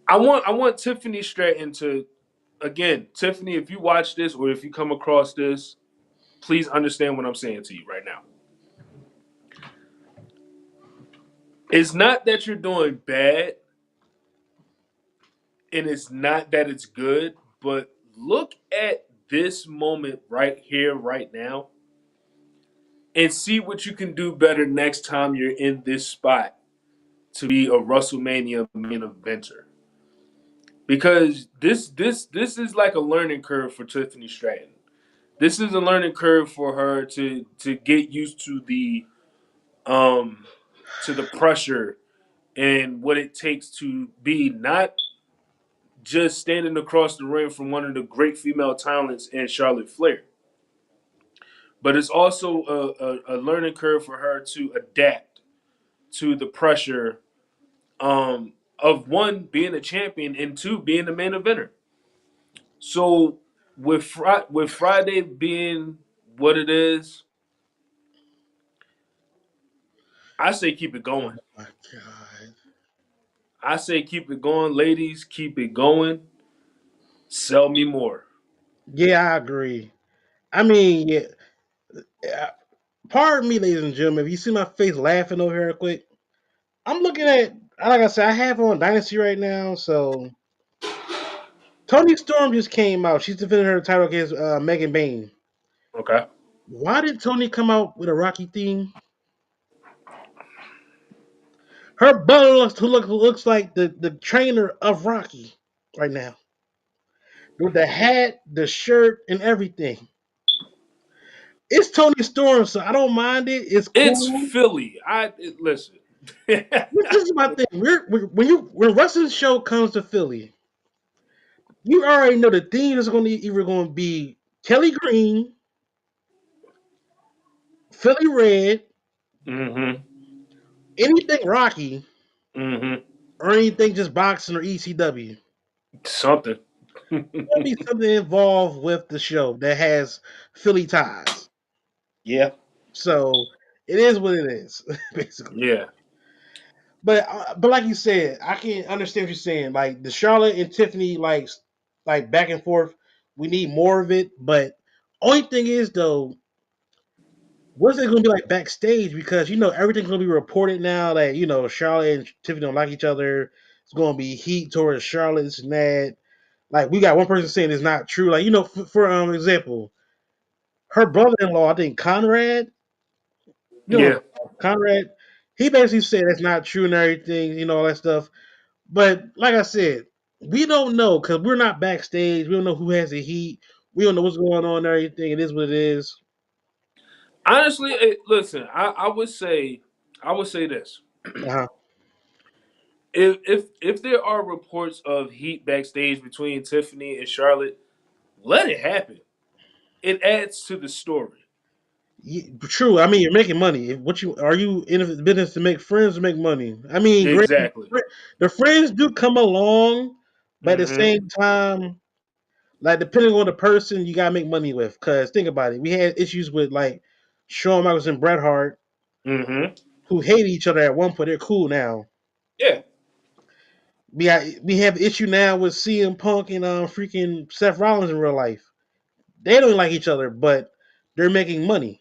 I want Tiffany Stratton to again, Tiffany, if you watch this or if you come across this, please understand what I'm saying to you right now. It's not that you're doing bad and it's not that it's good, but look at this moment right here, right now, and see what you can do better next time you're in this spot. to be a WrestleMania main eventer because this is like a learning curve for Tiffany Stratton. This is a learning curve for her to get used um to the pressure and what it takes to be not just standing across the ring from one of the great female talents in Charlotte Flair, but it's also a learning curve for her to adapt to the pressure of one being a champion and two being the main eventer. So with Friday being what it is, I say keep it Oh going. my god. I say keep it going, ladies. Keep it going. Sell me more. Yeah, I agree. I mean, yeah. Pardon me, ladies and gentlemen. If you see my face laughing over here, real quick, I'm looking at. Like I said, I have on Dynasty right now. So Tony Storm just came out. She's defending her title against Megan Bain. Okay. Why did Tony come out with a Rocky theme? Her brother looks like the trainer of Rocky right now with the hat, the shirt, and everything. It's Tony Storm, so I don't mind it. It's It's cool. Philly. Listen. This is my thing. When wrestling show comes to Philly, you already know the theme is going to either going to be Kelly Green, Philly Red, Mm-hmm. anything Rocky, Mm-hmm. or anything just boxing or ECW. Something. There'll be something involved with the show that has Philly ties. Yeah. So it is what it is, basically. Yeah. But like you said, I can understand what you're saying. Like the Charlotte and Tiffany, like back and forth. We need more of it. But only thing is though, what's it gonna be like backstage? Because everything's gonna be reported now that Charlotte and Tiffany don't like each other. It's gonna be heat towards Charlotte, this and that. Like we got one person saying it's not true. Like for example, her brother-in-law, I think Conrad, Yeah. Conrad, he basically said it's not true and everything, all that stuff. But like I said, we don't know because we're not backstage. We don't know who has the heat. We don't know what's going on and everything. It is what it is. Honestly, listen, I would say this. Uh-huh. If there are reports of heat backstage between Tiffany and Charlotte, let it happen. It adds to the story. True. I mean, you're making money. What you are you in the business to make friends or make money? I mean, great. Exactly. The friends do come along, but at the Mm-hmm. same time, like depending on the person, you gotta make money with. Cause think about it, we had issues with like Shawn Michaels and Bret Hart, Mm-hmm. who hated each other at one point. They're cool now. Yeah. We have issue now with CM Punk and freaking Seth Rollins in real life. They don't like each other, but they're making money.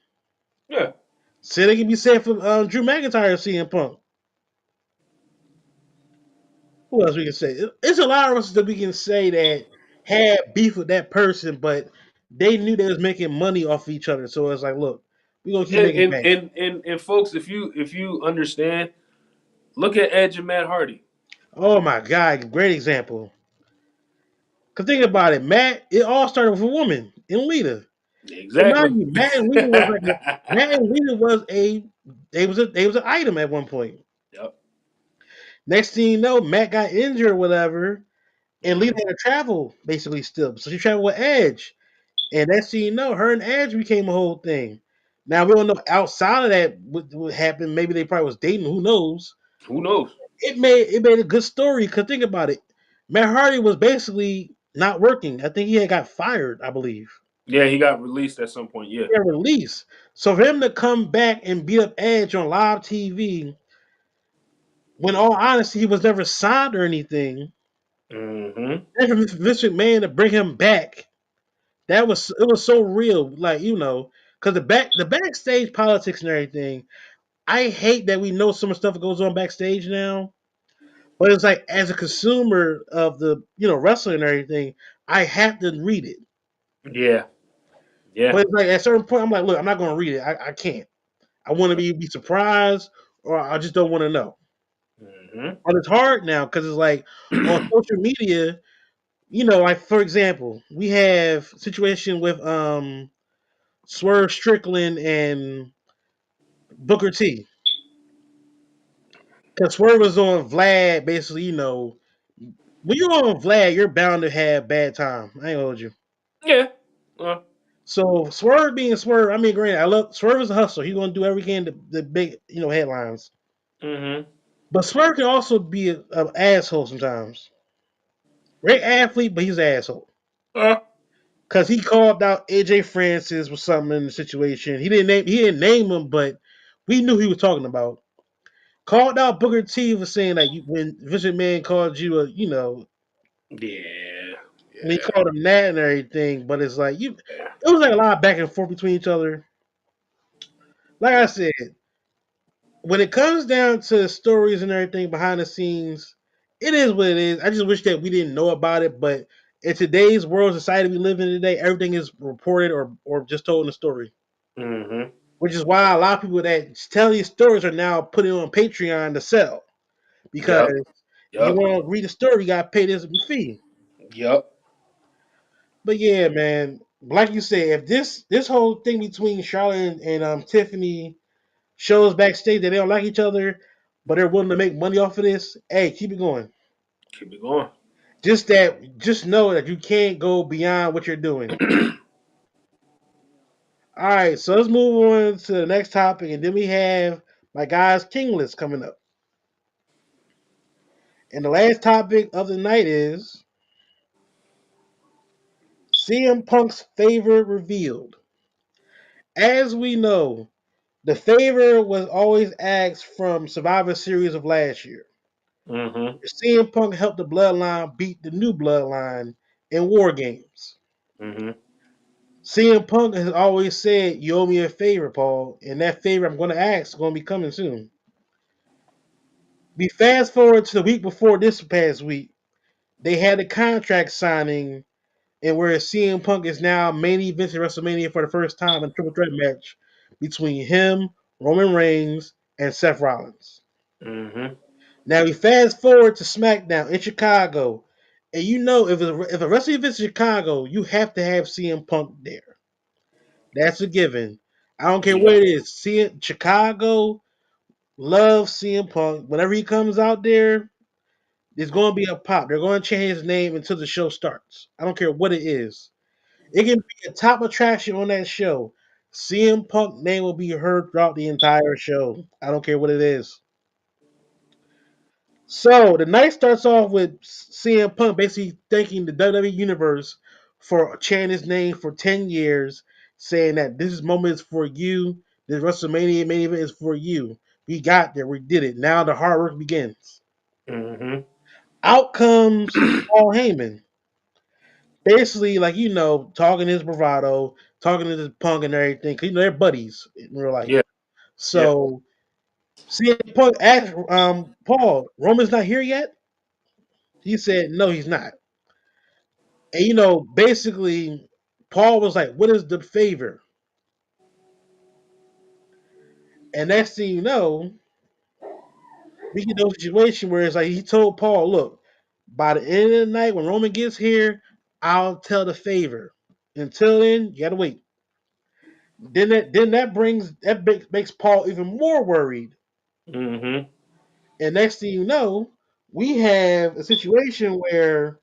Yeah. So they can be said for Drew McIntyre and CM Punk. Who else we can say? It's a lot of us that we can say that had beef with that person, but they knew they was making money off each other. So it's like, look, we're gonna keep And making and bank. and, and, and folks, if you understand, look at Edge and Matt Hardy. Oh my god, great example. Cause think about it, Matt. It all started with a woman in Lita. And mind Exactly. you, Matt and Lita was they was an item at one point. Yep. Next thing you know, Matt got injured or whatever, and Lita Mm-hmm. had to travel basically still. So she traveled with Edge. And next thing you know, her and Edge became a whole thing. Now we don't know outside of that what happened. Maybe they probably was dating. Who knows? Who knows? It made a good story. Cause think about it, Matt Hardy was basically not working. I think he had got fired. I believe Yeah, he got released at some point. Yeah. he got released. So for him to come back and beat up Edge on live TV, when all honesty he was never signed or anything, Mm-hmm. and for Vince McMahon to bring him back, it was so real. Like because the backstage politics and everything. I hate that we know so much stuff that goes on backstage now. But it's like as a consumer of the wrestling and everything, I have to read it. Yeah. Yeah. But it's like at a certain point, I'm like, look, I'm not going to read it. I can't. I want to be surprised, or I just don't want to know. But it's hard now because it's like on social media, like for example, we have situation with Swerve Strickland and Booker T. Because Swerve was on Vlad, basically, when you're on Vlad, you're bound to have bad time. I ain't gonna hold you. Yeah. Uh, So Swerve being Swerve, I mean, granted, I love Swerve is a hustler. He's gonna do everything to big, headlines. mm-hmm. But Swerve can also be an asshole sometimes. Great athlete, but he's an asshole. Uh, Cause he called out AJ Francis with something in the situation. He didn't name him, but we knew he was talking about. Called out Booker T for saying that when Vince McMahon called you yeah. when he Yeah. called him that and everything, but it's like Yeah. it was like a lot of back and forth between each other. Like I said, when it comes down to stories and everything behind the scenes, it is what it is. I just wish that we didn't know about it, but in today's world society we live in today, everything is reported or just told in a story. Mm-hmm. Which is why a lot of people that tell these stories are now putting on Patreon to sell. Because Yep. if you Yep. want to read the story, you gotta pay this fee. Yep. But yeah, man, like you said, if this whole thing between Charlotte and Tiffany shows backstage that they don't like each other, but they're willing to make money off of this, hey, keep it going. Keep it going. Just know that you can't go beyond what you're doing. All right, so let's move on to the next topic, and then we have my guys' King list coming up. And the last topic of the night is CM Punk's favorite revealed. As we know, the favor was always asked from Survivor Series of last year. Mm-hmm. CM Punk helped the Bloodline beat the new Bloodline in War Games. Mm-hmm. CM Punk has always said, "You owe me a favor, Paul," and that favor I'm going to ask is going to be coming soon. We fast forward to the week before this past week. They had a contract signing, and where CM Punk is now main event in WrestleMania for the first time in a triple threat match between him, Roman Reigns, and Seth Rollins. Mm-hmm. Now we fast forward to SmackDown in Chicago, and if a wrestling event in Chicago, you have to have CM Punk there. That's a given. I don't care what Yeah. it is. Chicago loves CM Punk. Whenever he comes out there, there's going to be a pop. They're going to change his name until the show starts. I don't care what it is. It can be a top attraction on that show. CM Punk name will be heard throughout the entire show. I don't care what it is. So the night starts off with CM Punk basically thanking the WWE Universe for chanting his name for 10 years, saying that this moment is for you. This WrestleMania main event is for you. We got there. We did it. Now the hard work begins. Mm-hmm. Out comes Paul Heyman. Basically, like, talking his bravado, talking to the Punk and everything. Because, they're buddies in real life. Yeah. Yeah. So CM Punk asked Paul, Roman's not here yet? He said, no, he's not. And basically, Paul was like, "What is the favor?" And next thing you know, we get to a situation where it's like he told Paul, "Look, by the end of the night when Roman gets here, I'll tell the favor. Until then, you gotta wait." Then that makes Paul even more worried. Mm-hmm. And next thing you know, we have a situation where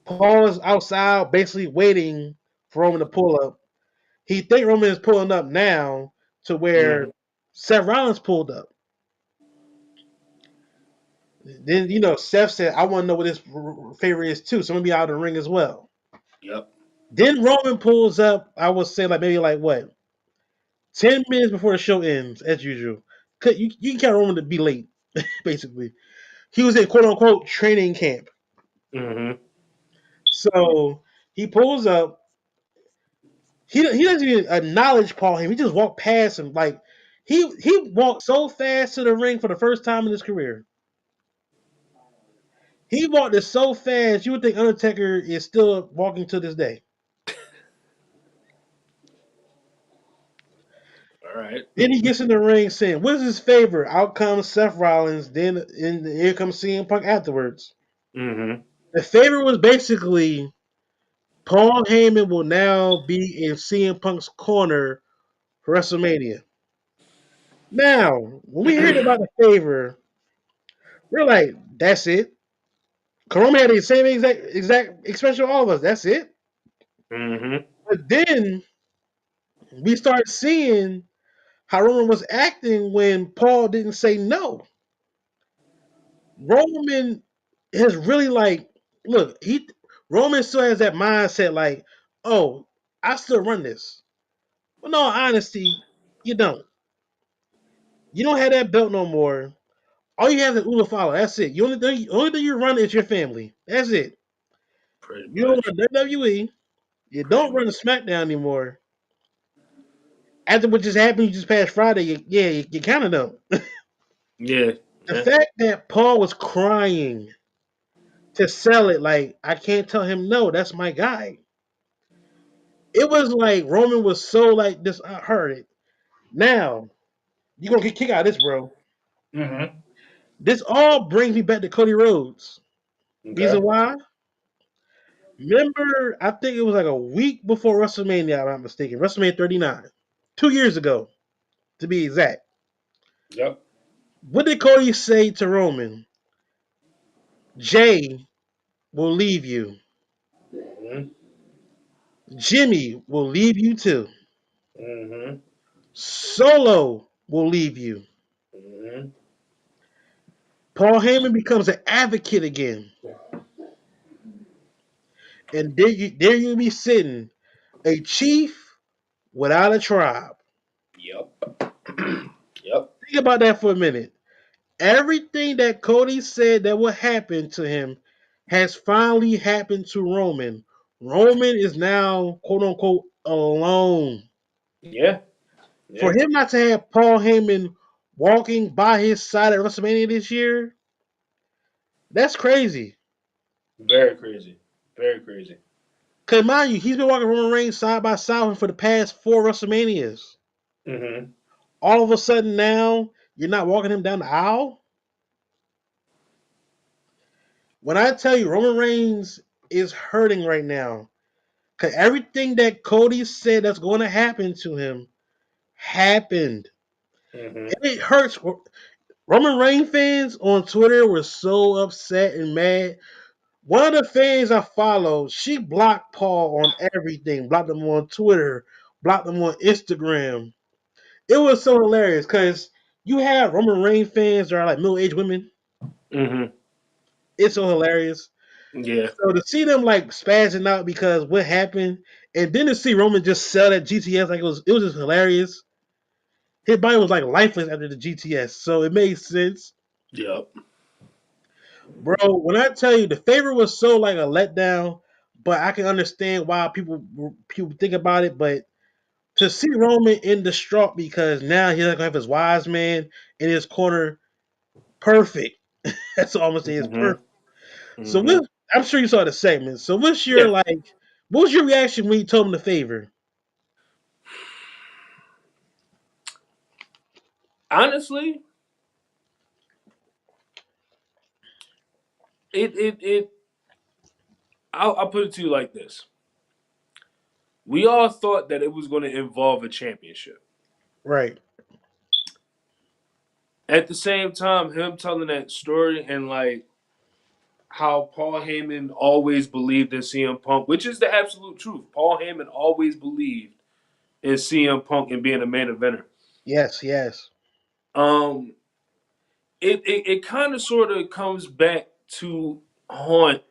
Paul is outside, basically waiting for Roman to pull up. He think Roman is pulling up now to Mm-hmm. where Seth Rollins pulled up. Then Seth said, "I want to know what his favorite is too, so I'm gonna be out of the ring as well." Yep. Then Roman pulls up. I would say like maybe like what 10 minutes before the show ends, as usual. You can count Roman to be late, basically. He was in quote unquote training camp, Mm-hmm. so he pulls up. He doesn't even acknowledge Paul Heyman. He just walked past him like he walked so fast to the ring for the first time in his career. He walked it so fast, you would think Undertaker is still walking to this day. All right. Then he gets in the ring saying, "What is his favorite?" Out comes Seth Rollins. Then here comes CM Punk afterwards. Mm-hmm. The favorite was basically Paul Heyman will now be in CM Punk's corner for WrestleMania. Now, when we heard about the favor, we're like, "That's it." Corona had the same exact expression of all of us. That's it. Mm-hmm. But then we start seeing how Roman was acting when Paul didn't say no. Roman has really like look, he Roman still has that mindset like, oh, I still run this. Well, no, honesty, you don't. You don't have that belt no more. All you have is Uno follow. That's it. You only thing you run is your family. That's it. Pretty You don't much. run WWE. You Pretty don't much. run the SmackDown anymore. After what just happened, you just passed Friday. You kind of know. Yeah. The Yeah. fact that Paul was crying to sell it, like I can't tell him no. That's my guy. It was like Roman was so like this. I heard it. Now you gonna get kicked out of this, bro. Mm-hmm. This all brings me back to Cody Rhodes. Reason Okay. why? Remember, I think it was like a week before WrestleMania. If I'm not mistaken. WrestleMania 39, 2 years ago to be exact. Yep. What did Cody say to Roman? Jay will leave you. Mm-hmm. Jimmy will leave you too. Mm-hmm. Solo will leave you. Mm-hmm. Paul Heyman becomes an advocate again. And there you be sitting, a chief without a tribe. Yep. Yep. Think about that for a minute. Everything that Cody said that would happen to him has finally happened to Roman. Roman is now, quote unquote, alone. Yeah. For Yeah. him not to have Paul Heyman walking by his side at WrestleMania this year, that's crazy. Very crazy. Very crazy. Cause mind you, he's been walking Roman Reigns side by side with him for the past four WrestleManias. Mm-hmm. All of a sudden now, you're not walking him down the aisle. When I tell you Roman Reigns is hurting right now, because everything that Cody said that's going to happen to him happened. Mm-hmm. And it hurts. Roman Reigns fans on Twitter were so upset and mad. One of the fans I follow, she blocked Paul on everything. Blocked him on Twitter, blocked him on Instagram. It was so hilarious because you have Roman Reigns fans that are like middle-aged women. Mm-hmm. It's so hilarious. Yeah. So to see them like spazzing out because what happened, and then to see Roman just sell that GTS like it was just hilarious. His body was like lifeless after the GTS, so it made sense, Yep. bro. When I tell you the favorite was so like a letdown, but I can understand why people think about it. But to see Roman in distraught because now he's not gonna have his wise man in his corner, perfect. That's all I'm gonna say is Mm-hmm. perfect. So Mm-hmm. I'm sure you saw the segment. So what's your Yeah. like? What was your reaction when you told him the favor? Honestly, it I'll put it to you like this. We all thought that it was going to involve a championship. Right. At the same time, him telling that story and like how Paul Heyman always believed in CM Punk, which is the absolute truth. Paul Heyman always believed in CM Punk and being a main eventer. Yes. Yes. Um, it kind of sort of comes back to haunt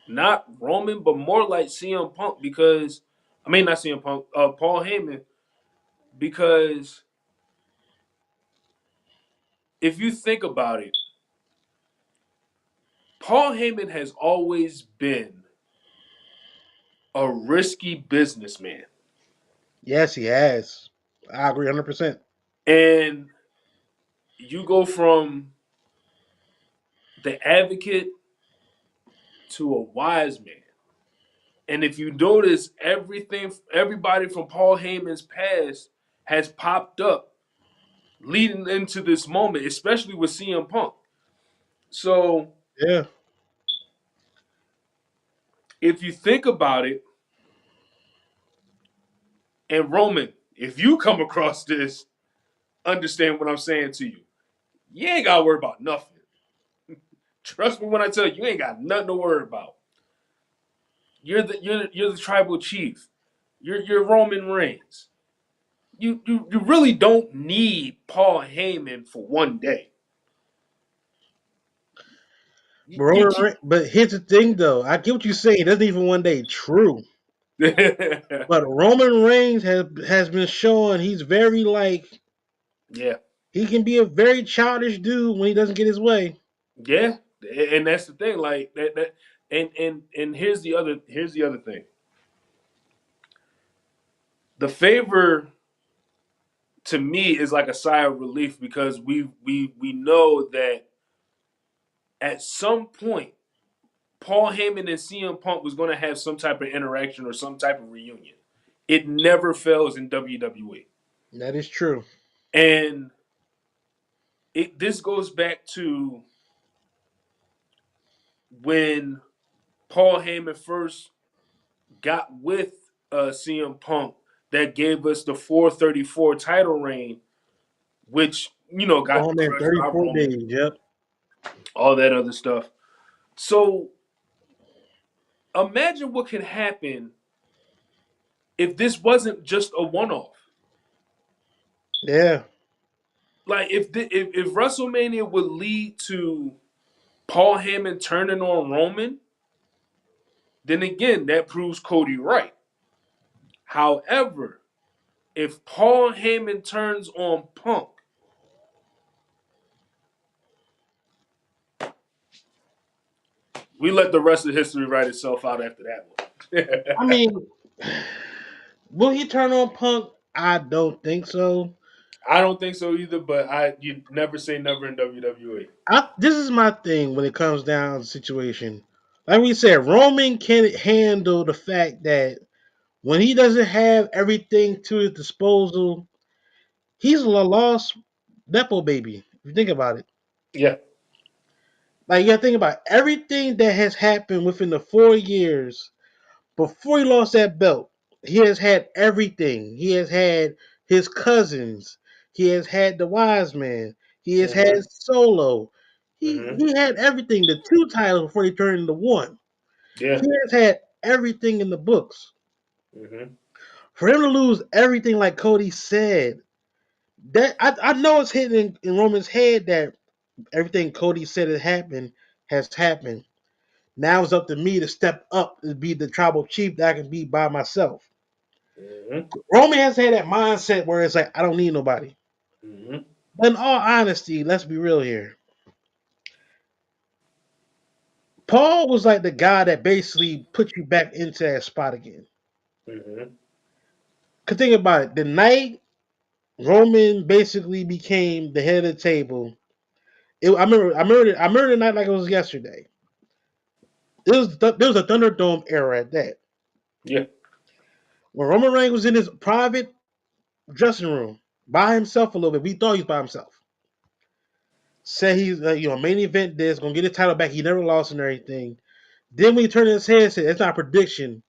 not Roman, but more like CM Punk because I mean not CM Punk, Paul Heyman because if you think about it, Paul Heyman has always been a risky businessman. Yes. He has. I agree 100%. And you go from the advocate to a wise man. And if you notice, everybody from Paul Heyman's past has popped up leading into this moment, especially with CM Punk. So Yeah. if you think about it, and Roman, if you come across this, understand what I'm saying to you. You ain't gotta worry about nothing. Trust me when I tell you, you ain't got nothing to worry about. You're the tribal chief. You're Roman Reigns. You really don't need Paul Heyman for one day. You But here's the thing, though. I get what you're saying. It doesn't even one day true. But Roman Reigns has been showing he's very like yeah, he can be a very childish dude when he doesn't get his way. yeah, and that's the thing. Like that, and here's the other thing. The favor to me is like a sigh of relief because we know that at some point Paul Heyman and CM Punk was going to have some type of interaction or some type of reunion. It never fails in WWE, That is true. and this goes back to when Paul Heyman first got with CM Punk that gave us the 434 title reign, which got Roman crushed by 34 Roman, days. Yep. all that other stuff. So imagine what could happen if this wasn't just a one-off. Yeah. Like if WrestleMania would lead to Paul Heyman turning on Roman, then again that proves Cody right. However, if Paul Heyman turns on Punk, we let the rest of history write itself out after that I one. mean, will he turn on Punk? I don't think so. I don't think so either, but you never say never in WWE. This is my thing when it comes down to the situation. Like we said, Roman can handle the fact that when he doesn't have everything to his disposal, he's a lost Nepo baby. If you think about it. Yeah. Like you gotta think about everything that has happened within the 4 years before he lost that belt. He has had everything. He has had his cousins. He has had the wise man. He has had Mhm. Solo. Mhm. He had everything. The two titles before he turned into one. Yeah. He has had everything in the books. Mhm. For him to lose everything, like Cody said, that I know it's hitting in Roman's head that everything Cody said has happened. Now it's up to me to step up and be the tribal chief that I can be by myself. Mhm. Roman has had that mindset where it's like I don't need nobody. Mhm. But in all honesty, let's be real here. Paul was like the guy that basically put you back into that spot again. Mhm. Cause think about it, the night Roman basically became the head of the table. I remember the night like it was yesterday. There was a Thunderdome era at that. Yeah. When Roman Reigns was in his private dressing room by himself a little bit, we thought he was by himself. Said he's main event this, gonna get his title back. He never lost and everything. Then when he turned his head, said it's not a prediction,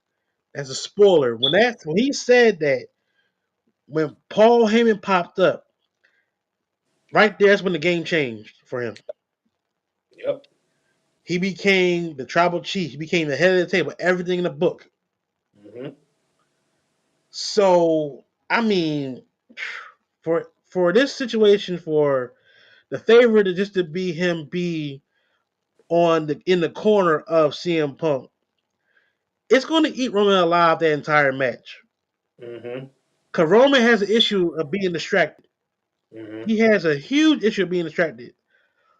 that's a spoiler. When he said that, when Paul Heyman popped up, right there, that's when the game changed for him. Yep. He became the tribal chief. He became the head of the table. Everything in the book. Mhm. So I mean, for this situation, for the favorite to just to be him be in the corner of CM Punk, it's going to eat Roman alive that entire match. Mhm. Cause Roman has an issue of being distracted. Mhm. He has a huge issue of being distracted.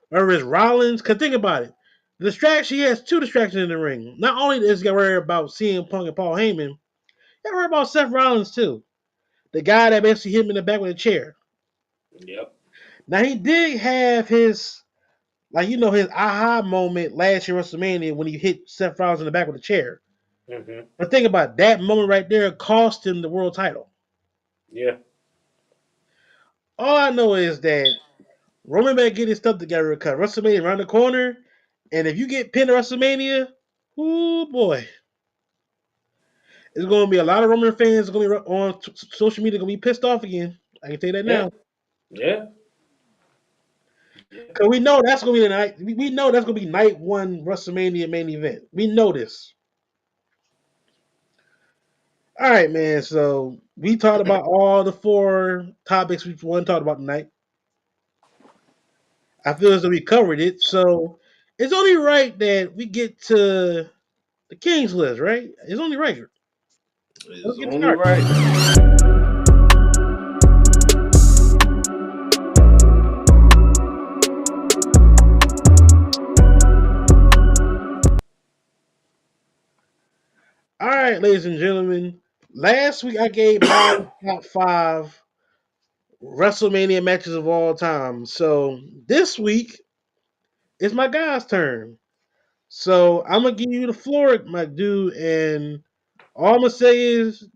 Whether it's Rollins, cause think about it. The distraction, he has two distractions in the ring. Not only does he got worried about CM Punk and Paul Heyman, he got worried about Seth Rollins too. The guy that basically hit him in the back with a chair. Yep. Now he did have his his aha moment last year at WrestleMania when he hit Seth Rollins in the back with a chair. Mhm. But think about it, that moment right there cost him the world title. Yeah. All I know is that Roman better get his stuff together because WrestleMania around the corner, and if you get pinned at WrestleMania, oh boy, it's going to be a lot of Roman fans going to be on social media going to be pissed off again. I can tell you that Yeah, now. yeah, yeah. Because we know that's going to be the night. We know that's going to be night one WrestleMania main event. We know this. All right, man. So we talked about all the four topics we want to talk about tonight. I feel as though we covered it. So it's only right that we get to the Kings list, right? It's only right. Let's It's get only started. right. All right, ladies and gentlemen. Last week I gave my top five WrestleMania matches of all time. So this week it's my guy's turn. So I'm gonna give you the floor, my dude, and all I'm gonna say is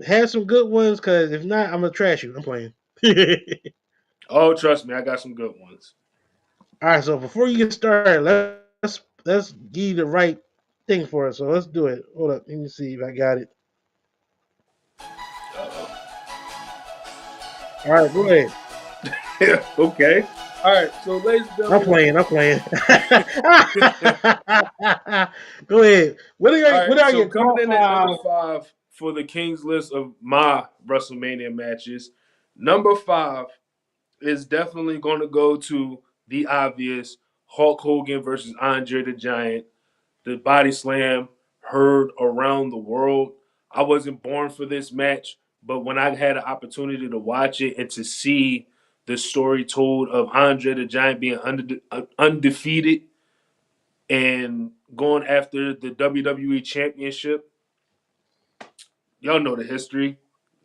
have some good ones, cause if not, I'm gonna trash you. I'm playing. All Oh, trust me, I got some good ones. right, so before you get started, let's give you the right thing for it. So let's do it. Hold up, let me see if I got it. All right, go ahead. Okay. All right. So, ladies and I'm gentlemen. playing. I'm playing. Go ahead. All right. What are So your coming top in at number five? 5 for the Kings list of my WrestleMania matches. Number 5 is definitely going to go to the obvious Hulk Hogan versus Andre the Giant. The body slam heard around the world. I wasn't born for this match, but when I had an opportunity to watch it and to see the story told of Andre the Giant being undefeated and going after the WWE Championship, y'all know the history,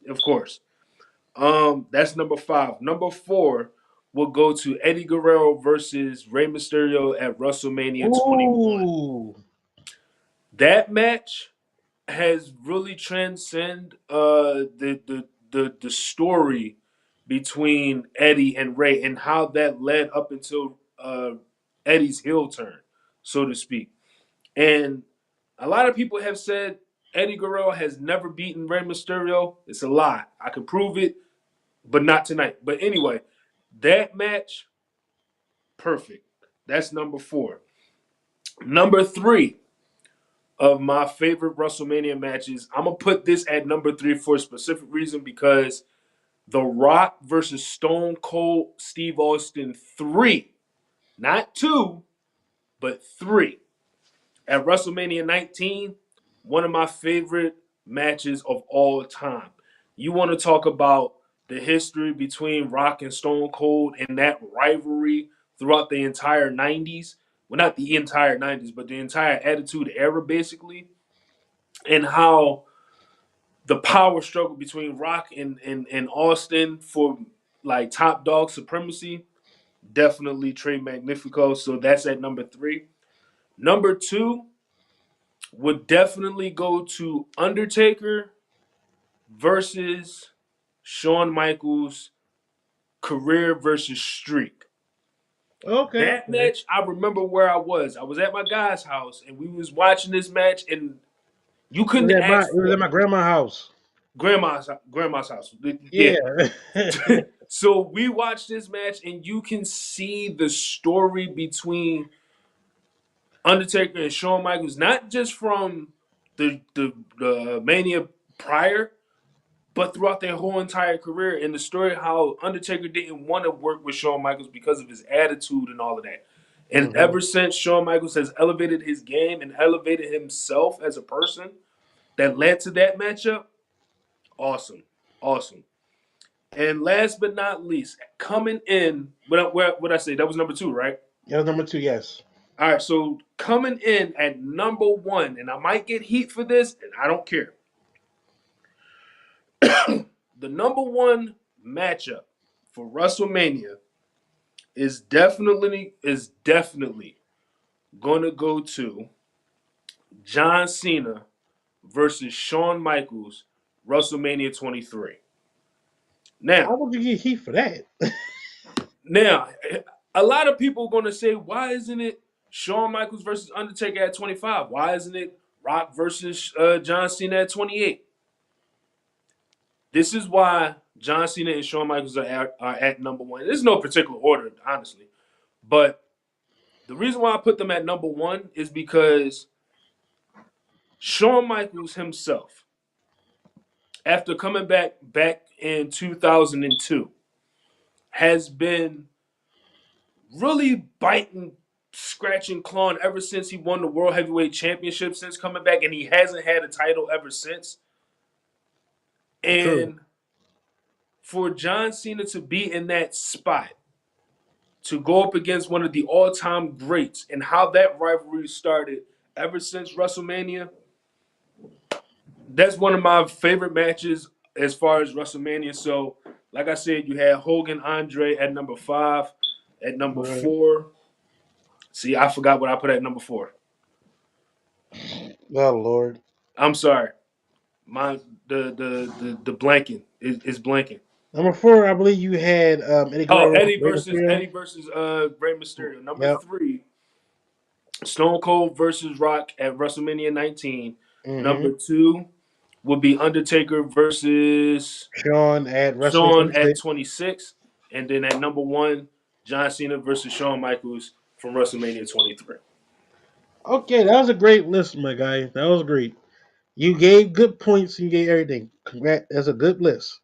of course. That's number 5. Number 4 will go to Eddie Guerrero versus Rey Mysterio at WrestleMania 21. Ooh. That match has really transcend the story between Eddie and Ray and how that led up until Eddie's heel turn, so to speak. And a lot of people have said Eddie Guerrero has never beaten Rey Mysterio. It's a lie. I can prove it, but not tonight. But anyway, that match, perfect. That's number 4. Number 3 of my favorite WrestleMania matches. I'm gonna put this at number 3 for a specific reason because The Rock versus Stone Cold Steve Austin 3, not 2, but 3 at WrestleMania 19. One of my favorite matches of all time. You want to talk about the history between Rock and Stone Cold and that rivalry throughout the entire 90s. Well, not the entire 90s, but the entire Attitude Era, basically, and how the power struggle between Rock and Austin for like top dog supremacy, definitely Trey Magnifico. So that's at number 3. Number 2 would definitely go to Undertaker versus Shawn Michaels career versus streak. Okay. That match, I remember where I was. I was at my guy's house and we was watching this match and you couldn't ask It was for at my grandma's house. grandma's house. Yeah. Yeah. So we watched this match, and you can see the story between Undertaker and Shawn Michaels, not just from the Mania prior, but throughout their whole entire career. And the story how Undertaker didn't want to work with Shawn Michaels because of his attitude and all of that. And hmm ever since Shawn Michaels has elevated his game and elevated himself as a person, that led to that matchup. Awesome, awesome. And last but not least, coming in, what I say, that was number 2, right? That was number 2. Yes. All right, so coming in at number 1, and I might get heat for this, and I don't care. The number 1 matchup for WrestleMania is definitely going to go to John Cena versus Shawn Michaels, WrestleMania 23. Now, How would you get heat for that? now, a lot of people are going to say, why isn't it Shawn Michaels versus Undertaker at 25? Why isn't it Rock versus John Cena at 28? This is why John Cena and Shawn Michaels are at number one. There's no particular order, honestly. But the reason why I put them at number one is because Shawn Michaels himself, after coming back in 2002, has been really biting, scratching, clawing ever since he won the World Heavyweight Championship since coming back, and he hasn't had a title ever since. True. And for John Cena to be in that spot, to go up against one of the all-time greats, and how that rivalry started ever since WrestleMania, that's one of my favorite matches as far as WrestleMania. So, like I said, you had Hogan Andre at number 5, at number Right. 4. See, I forgot what I put at number 4. Oh Lord. I'm sorry. My the blanking is blanking. Number 4, I believe you had Eddie Oh, Guerrero Eddie versus versus Rey Eddie Mysterio. versus Rey Mysterio. Number Yep. 3, Stone Cold versus Rock at WrestleMania 19. Mm-hmm. Number 2 would be Undertaker versus Sean at WrestleMania Shawn at 26. 26, and then at number 1, John Cena versus Shawn Michaels from WrestleMania 23. Okay, that was a great list, my guy. That was great. You gave good points and you gave everything. Congrats. That's a good list.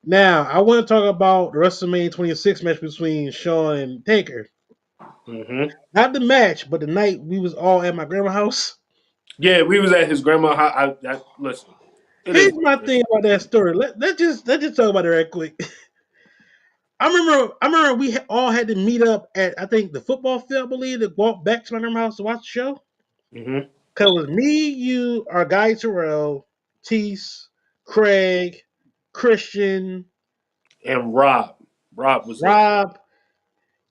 Now, I want to talk about the WrestleMania 26 match between Shawn and Taker. Mm-hmm. Not the match, but the night we was all at my grandma's house. Yeah, we was at his grandma. Listen, it is Here's what my it is. thing about that story. Let's just talk about it right quick. I remember all had to meet up at, I think, the football field, I believe, to walk back to my grandma's house to watch the show. Mm-hmm. Cause it was me, you, our guy Terrell, Tease, Craig, Christian, And Rob was there. Rob.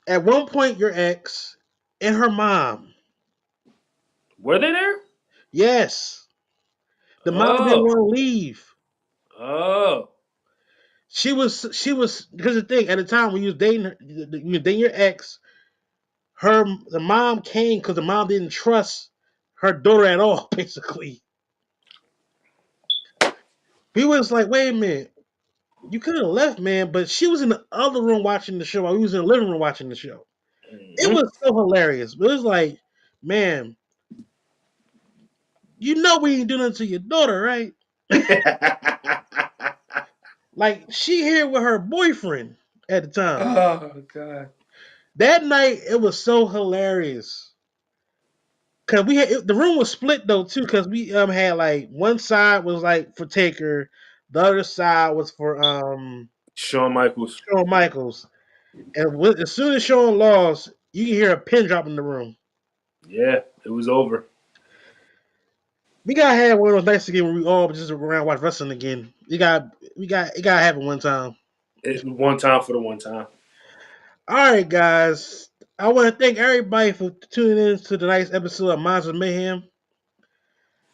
At one point, your ex and her mom. Were they there? Yes, the mom didn't Oh, want to leave. oh, She was because the thing at the time when you was dating her, you were dating your ex. The mom came because the mom didn't trust her daughter at all. Basically, we was like, wait a minute, you could have left, man. But she was in the other room watching the show while we was in the living room watching the show. It mm-hmm. was so hilarious. But it was like, man, you know we ain't doing nothing to your daughter, right? Like she here with her boyfriend at the time. Oh God. That night it was so hilarious. Cause the room was split though too. Cause we had like one side was like for Taker, the other side was for Shawn Michaels. Shawn Michaels. And as soon as Shawn lost, you can hear a pin drop in the room. Yeah, it was over. We gotta have one of those nights again where we all just around watch wrestling again. It gotta happen one time. One time for the one time. All right, guys. I want to thank everybody for tuning in to tonight's episode of Monsters Mayhem.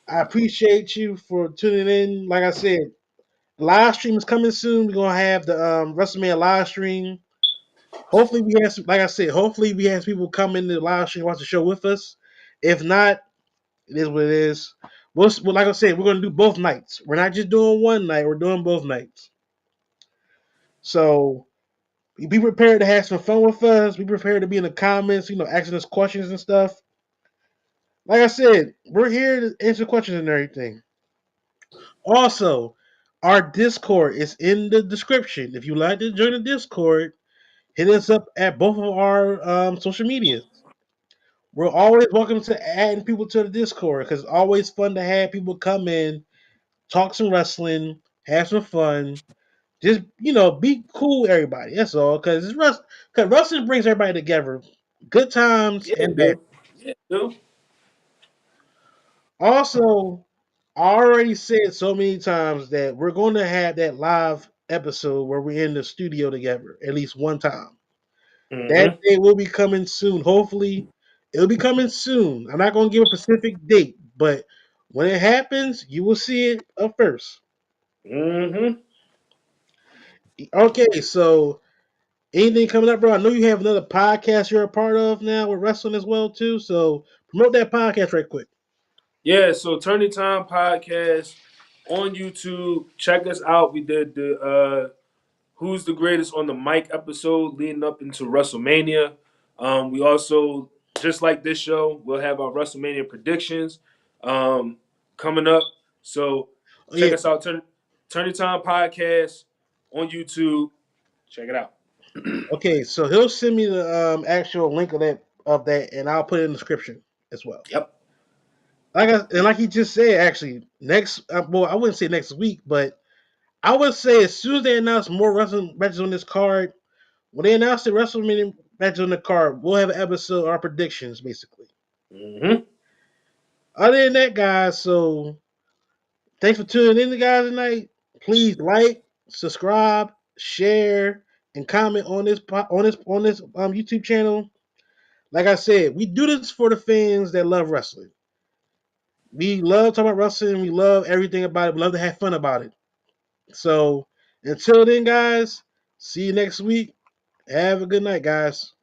I appreciate you for tuning in. Like I said, live stream is coming soon. We're gonna have the WrestleMania live stream. Hopefully, we have like I said. Hopefully, we have people come in the live stream watch the show with us. If not, it is what it is. Well, like I said, we're gonna do both nights. We're not just doing one night. We're doing both nights. So be prepared to have some fun with us. Be prepared to be in the comments. Asking us questions and stuff. Like I said, we're here to answer questions and everything. Also, our Discord is in the description. If you like to join the Discord, hit us up at both of our social medias. We're always welcome to adding people to the Discord because it's always fun to have people come in, talk some wrestling, have some fun. Just be cool with everybody. That's all. Because wrestling brings everybody together. Good times Yeah, and bad. dude. Yeah, dude. Also, I already said so many times that we're going to have that live episode where we're in the studio together at least one time. That Mm-hmm. day will be coming soon. Hopefully, it'll be coming soon. I'm not going to give a specific date, but when it happens, you will see it up first. Mm-hmm. Okay, so anything coming up, bro? I know you have another podcast you're a part of now with wrestling as well too. So promote that podcast right quick. Yeah, so Turning Time Podcast on YouTube. Check us out. We did the Who's the Greatest on the Mic episode leading up into WrestleMania. We also, just like this show, we'll have our WrestleMania predictions coming up. So Oh, check yeah. us out, Turning Time Podcast on YouTube. Check it out. Okay, so he'll send me the actual link of that, and I'll put it in the description as well. Yep. Like he just said, actually next. Well, I wouldn't say next week, but I would say as soon as they announce more wrestling matches on this card, when they announce the WrestleMania matches on the card, we'll have an episode, our predictions, basically. Mm-hmm. Other than that, guys, so thanks for tuning in, guys, tonight. Please like, subscribe, share, and comment on this YouTube channel. Like I said, we do this for the fans that love wrestling. We love talking about wrestling. We love everything about it. We love to have fun about it. So until then, guys, see you next week. Have a good night, guys.